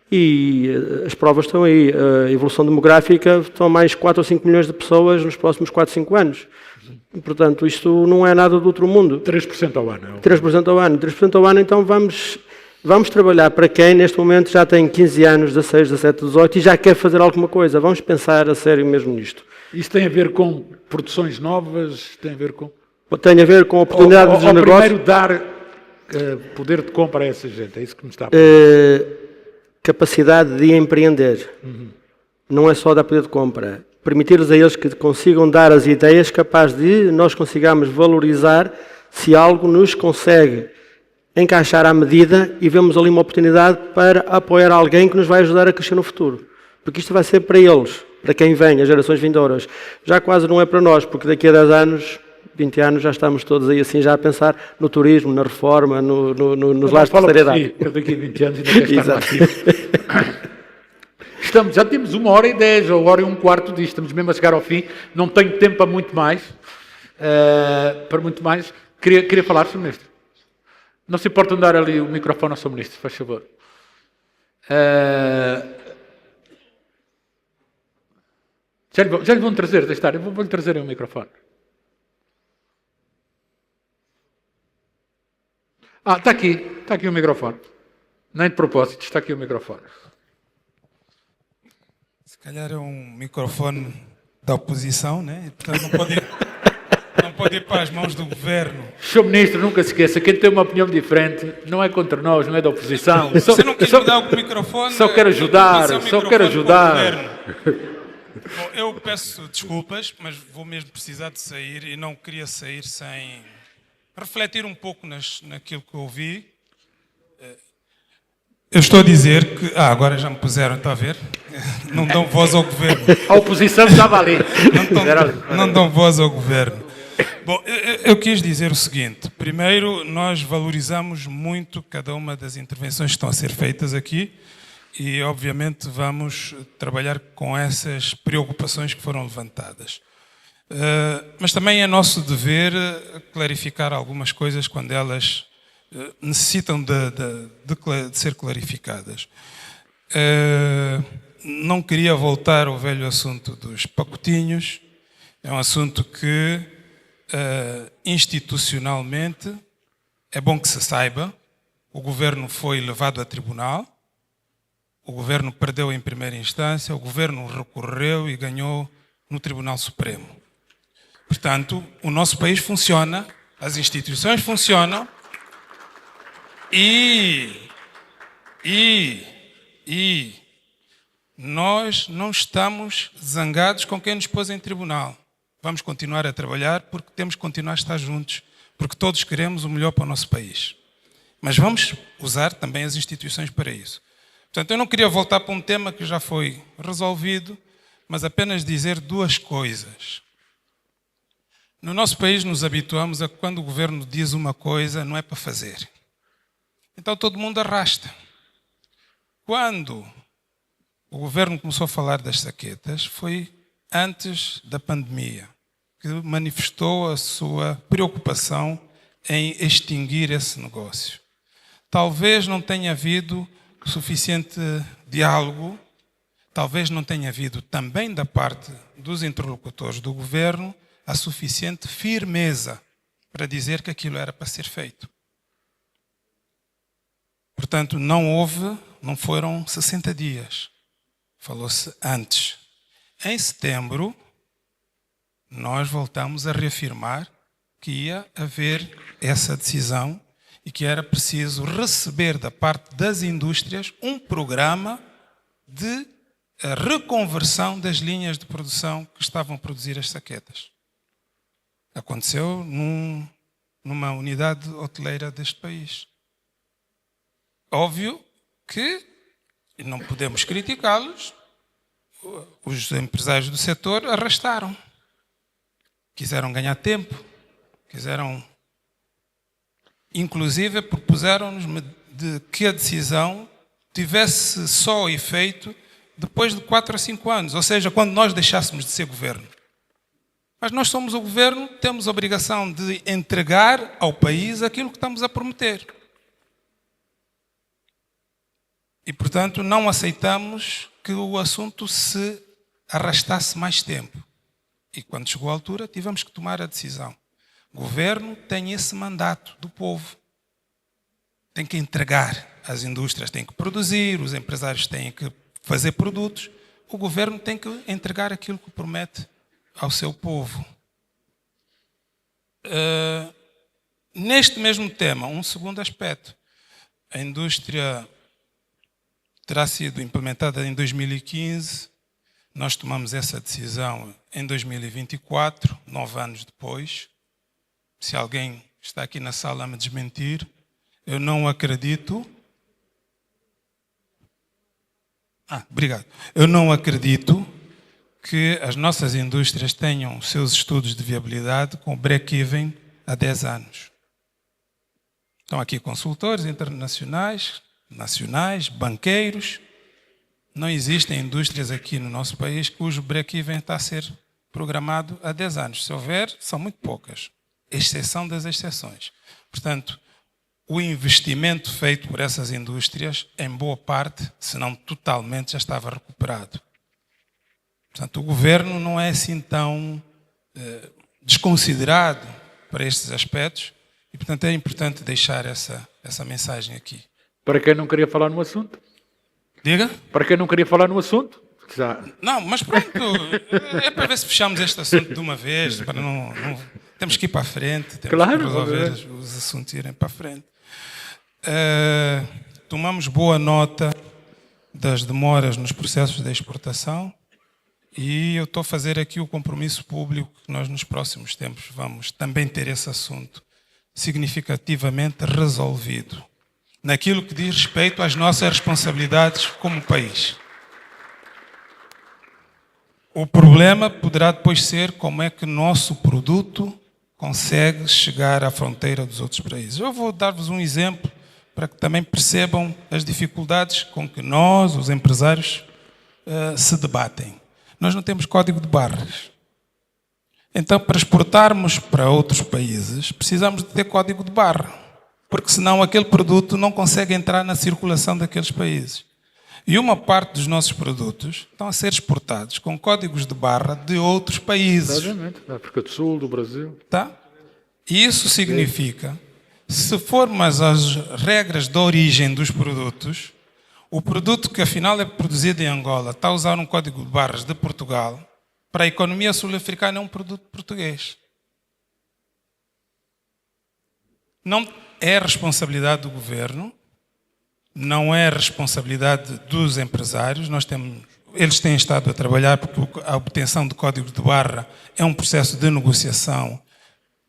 E as provas estão aí. A evolução demográfica estão mais 4 ou 5 milhões de pessoas nos próximos 4, 5 anos. E, portanto, isto não é nada do outro mundo. 3% ao ano. 3% ao ano. 3% ao ano, então vamos trabalhar para quem neste momento já tem 15 anos, 16, 17, 18 e já quer fazer alguma coisa. Vamos pensar a sério mesmo nisto. Isso tem a ver com produções novas? Tem a ver com... Tem a ver com oportunidades de negócio. Primeiro dar poder de compra a essa gente. É isso que me está a pedir. Capacidade de empreender. Não é só dar poder de compra. Permitir-lhes a eles que consigam dar as ideias capazes de nós consigamos valorizar se algo nos consegue encaixar à medida e vemos ali uma oportunidade para apoiar alguém que nos vai ajudar a crescer no futuro. Porque isto vai ser para eles, para quem vem, as gerações vindouras. Já quase não é para nós, porque daqui a 10 anos, 20 anos, já estamos todos aí assim já a pensar no turismo, na reforma, nos lares de terceira idade. Eu daqui a 20 anos ainda quero estar ativo. Já temos 1h10 ou 1h15 disto, estamos mesmo a chegar ao fim, não tenho tempo para muito mais. Queria falar, Sr. Ministro. Não se importa dar ali o microfone ao Sr. Ministro, faz favor. Já lhe vão trazer, eu vou-lhe trazer o microfone. Está aqui o microfone. Nem de propósito, está aqui o microfone. Se calhar é um microfone da oposição, né? Portanto não pode ir para as mãos do governo. Sr. Ministro, nunca se esqueça, quem tem uma opinião diferente não é contra nós, não é da oposição. Você não quis me dar o microfone? Só quero ajudar, Bom, eu peço desculpas, mas vou mesmo precisar de sair e não queria sair sem refletir um pouco naquilo que eu ouvi. Eu estou a dizer que... agora já me puseram, está a ver? Não dão voz ao governo. A oposição estava ali. Não dão voz ao governo. Bom, eu quis dizer o seguinte. Primeiro, nós valorizamos muito cada uma das intervenções que estão a ser feitas aqui e, obviamente, vamos trabalhar com essas preocupações que foram levantadas. Mas também é nosso dever clarificar algumas coisas quando elas necessitam de ser clarificadas. Não queria voltar ao velho assunto dos pacotinhos. É um assunto que, institucionalmente, é bom que se saiba. O governo foi levado a tribunal, o governo perdeu em primeira instância, o governo recorreu e ganhou no Tribunal Supremo. Portanto, o nosso país funciona, as instituições funcionam e nós não estamos zangados com quem nos pôs em tribunal. Vamos continuar a trabalhar porque temos que continuar a estar juntos, porque todos queremos o melhor para o nosso país. Mas vamos usar também as instituições para isso. Portanto, eu não queria voltar para um tema que já foi resolvido, mas apenas dizer duas coisas. No nosso país nos habituamos a que quando o governo diz uma coisa, não é para fazer. Então todo mundo arrasta. Quando o governo começou a falar das saquetas, foi antes da pandemia, que manifestou a sua preocupação em extinguir esse negócio. Talvez não tenha havido suficiente diálogo, talvez não tenha havido também da parte dos interlocutores do governo a suficiente firmeza para dizer que aquilo era para ser feito. Portanto, não foram 60 dias. Falou-se antes. Em setembro, nós voltamos a reafirmar que ia haver essa decisão e que era preciso receber da parte das indústrias um programa de reconversão das linhas de produção que estavam a produzir as saquetas. Aconteceu numa unidade hoteleira deste país. Óbvio que não podemos criticá-los. Os empresários do setor arrastaram. Quiseram ganhar tempo. Inclusive, propuseram-nos de que a decisão tivesse só efeito depois de 4 a 5 anos. Ou seja, quando nós deixássemos de ser governo. Mas nós somos o governo, temos a obrigação de entregar ao país aquilo que estamos a prometer. E, portanto, não aceitamos que o assunto se arrastasse mais tempo. E, quando chegou a altura, tivemos que tomar a decisão. O governo tem esse mandato do povo. Tem que entregar. As indústrias têm que produzir, os empresários têm que fazer produtos. O governo tem que entregar aquilo que promete ao seu povo. Neste mesmo tema, um segundo aspecto. A indústria terá sido implementada em 2015. Nós tomamos essa decisão em 2024, 9 anos depois. Se alguém está aqui na sala a me desmentir, eu não acredito. Obrigado. Eu não acredito que as nossas indústrias tenham seus estudos de viabilidade com break-even há 10 anos. Estão aqui consultores internacionais, nacionais, banqueiros. Não existem indústrias aqui no nosso país cujo break-even está a ser programado há 10 anos. Se houver, são muito poucas. Exceção das exceções. Portanto, o investimento feito por essas indústrias, em boa parte, se não totalmente, já estava recuperado. Portanto, o governo não é assim tão desconsiderado para estes aspectos e, portanto, é importante deixar essa mensagem aqui. Para quem não queria falar no assunto? Diga? Para quem não queria falar no assunto? Já. Não, mas pronto, é para ver se fechamos este assunto de uma vez, para não temos que ir para a frente, temos que resolver os assuntos irem para a frente. Tomamos boa nota das demoras nos processos de exportação e eu estou a fazer aqui o compromisso público que nós nos próximos tempos vamos também ter esse assunto significativamente resolvido naquilo que diz respeito às nossas responsabilidades como país. O problema poderá depois ser como é que o nosso produto consegue chegar à fronteira dos outros países. Eu vou dar-vos um exemplo para que também percebam as dificuldades com que nós, os empresários, se debatem. Nós não temos código de barras. Então, para exportarmos para outros países, precisamos de ter código de barra, porque senão aquele produto não consegue entrar na circulação daqueles países. E uma parte dos nossos produtos estão a ser exportados com códigos de barra de outros países. Exatamente. Da África do Sul, do Brasil. Tá? E isso significa, se formos às regras de origem dos produtos, o produto que afinal é produzido em Angola está a usar um código de barras de Portugal, para a economia sul-africana é um produto português. Não é responsabilidade do governo, não é responsabilidade dos empresários. Eles têm estado a trabalhar porque a obtenção de código de barra é um processo de negociação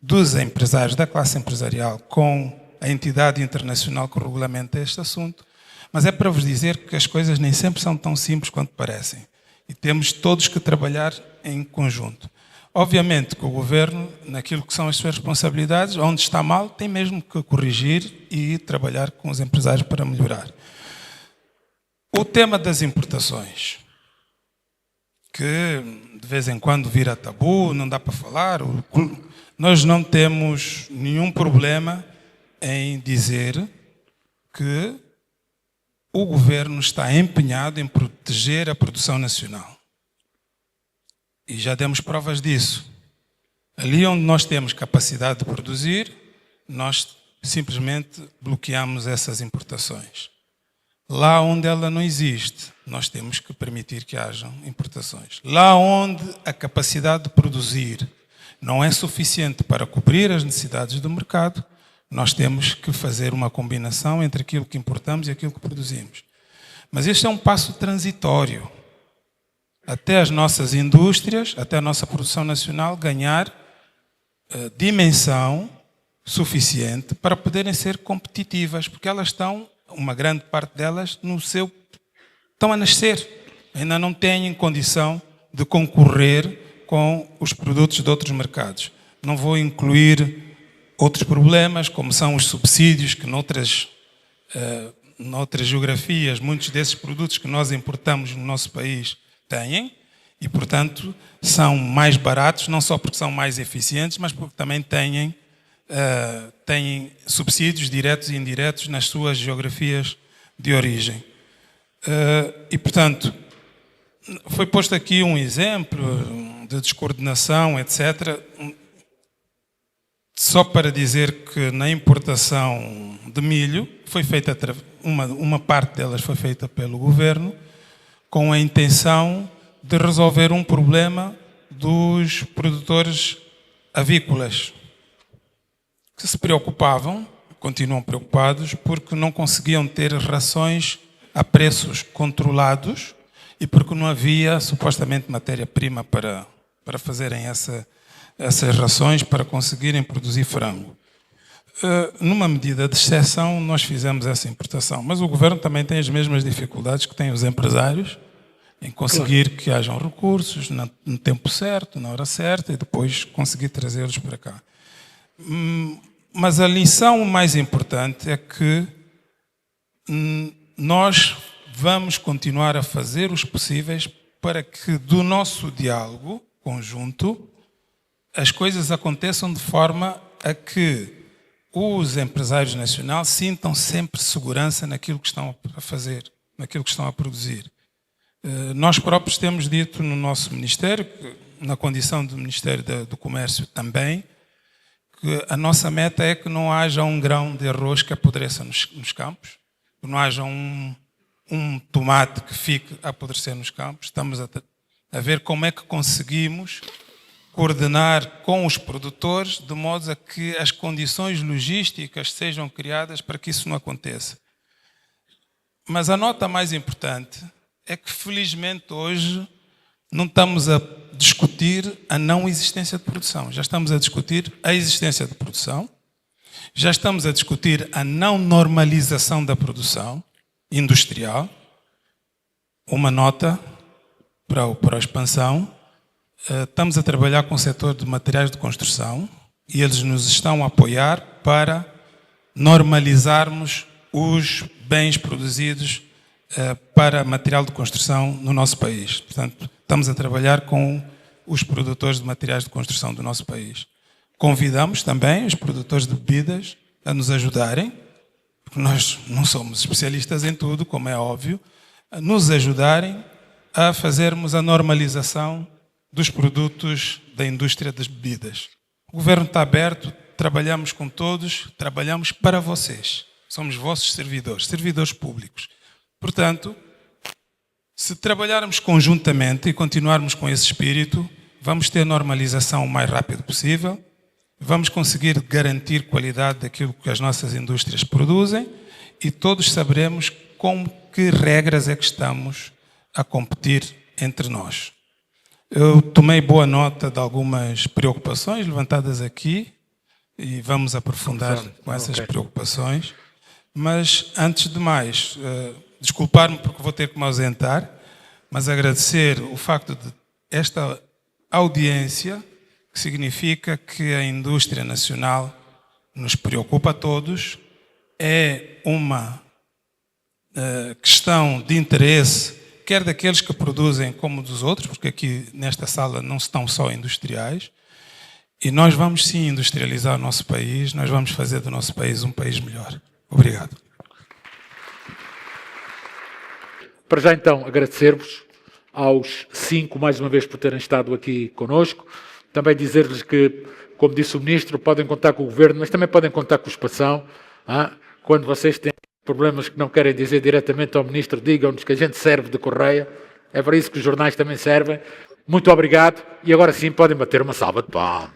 dos empresários, da classe empresarial, com a entidade internacional que regulamenta este assunto. Mas é para vos dizer que as coisas nem sempre são tão simples quanto parecem. E temos todos que trabalhar em conjunto. Obviamente que o governo, naquilo que são as suas responsabilidades, onde está mal, tem mesmo que corrigir e trabalhar com os empresários para melhorar. O tema das importações, que de vez em quando vira tabu, não dá para falar. Nós não temos nenhum problema em dizer que o governo está empenhado em proteger a produção nacional. E já demos provas disso. Ali onde nós temos capacidade de produzir, nós simplesmente bloqueamos essas importações. Lá onde ela não existe, nós temos que permitir que hajam importações. Lá onde a capacidade de produzir não é suficiente para cobrir as necessidades do mercado, nós temos que fazer uma combinação entre aquilo que importamos e aquilo que produzimos. Mas este é um passo transitório. Até as nossas indústrias, até a nossa produção nacional ganhar dimensão suficiente para poderem ser competitivas, porque elas estão, uma grande parte delas, estão a nascer. Ainda não têm condição de concorrer com os produtos de outros mercados. Não vou incluir outros problemas, como são os subsídios, que noutras geografias, muitos desses produtos que nós importamos no nosso país têm, e, portanto, são mais baratos, não só porque são mais eficientes, mas porque também têm subsídios diretos e indiretos nas suas geografias de origem. E, portanto, foi posto aqui um exemplo de descoordenação, etc., só para dizer que na importação de milho, foi feita uma parte delas foi feita pelo governo, com a intenção de resolver um problema dos produtores avícolas, que se preocupavam, continuam preocupados, porque não conseguiam ter rações a preços controlados e porque não havia, supostamente, matéria-prima para fazerem essas rações para conseguirem produzir frango. Numa medida de exceção, nós fizemos essa importação, mas o governo também tem as mesmas dificuldades que têm os empresários em conseguir que hajam recursos no tempo certo, na hora certa, e depois conseguir trazê-los para cá. Mas a lição mais importante é que nós vamos continuar a fazer os possíveis para que do nosso diálogo conjunto as coisas aconteçam de forma a que os empresários nacionais sintam sempre segurança naquilo que estão a fazer, naquilo que estão a produzir. Nós próprios temos dito no nosso Ministério, na condição do Ministério do Comércio também, que a nossa meta é que não haja um grão de arroz que apodreça nos campos, que não haja um tomate que fique a apodrecer nos campos. Estamos a ver como é que conseguimos coordenar com os produtores de modo a que as condições logísticas sejam criadas para que isso não aconteça. Mas a nota mais importante é que, felizmente, hoje não estamos a discutir a não existência de produção. Já estamos a discutir a existência de produção Já estamos a discutir a não normalização da produção industrial. Uma nota para a expansão. Estamos a trabalhar com o setor de materiais de construção e eles nos estão a apoiar para normalizarmos os bens produzidos para material de construção no nosso país. Portanto, estamos a trabalhar com os produtores de materiais de construção do nosso país. Convidamos também os produtores de bebidas a nos ajudarem, porque nós não somos especialistas em tudo, como é óbvio, a nos ajudarem a fazermos a normalização dos produtos da indústria das bebidas. O governo está aberto, trabalhamos com todos, trabalhamos para vocês. Somos vossos servidores, servidores públicos. Portanto, se trabalharmos conjuntamente e continuarmos com esse espírito, vamos ter normalização o mais rápido possível, vamos conseguir garantir qualidade daquilo que as nossas indústrias produzem e todos saberemos com que regras é que estamos a competir entre nós. Eu tomei boa nota de algumas preocupações levantadas aqui e vamos aprofundar com essas preocupações. Mas, antes de mais, desculpar-me porque vou ter que me ausentar, mas agradecer o facto de esta audiência, que significa que a indústria nacional nos preocupa a todos, é uma questão de interesse, quer daqueles que produzem como dos outros, porque aqui nesta sala não estão só industriais, e nós vamos sim industrializar o nosso país, nós vamos fazer do nosso país um país melhor. Obrigado. Para já então agradecer-vos aos 5 mais uma vez por terem estado aqui conosco. Também dizer-lhes que, como disse o Ministro, podem contar com o Governo, mas também podem contar com o Espação. Quando vocês têm problemas que não querem dizer diretamente ao Ministro, digam-nos que a gente serve de correia. É para isso que os jornais também servem. Muito obrigado e agora sim podem bater uma salva de palmas.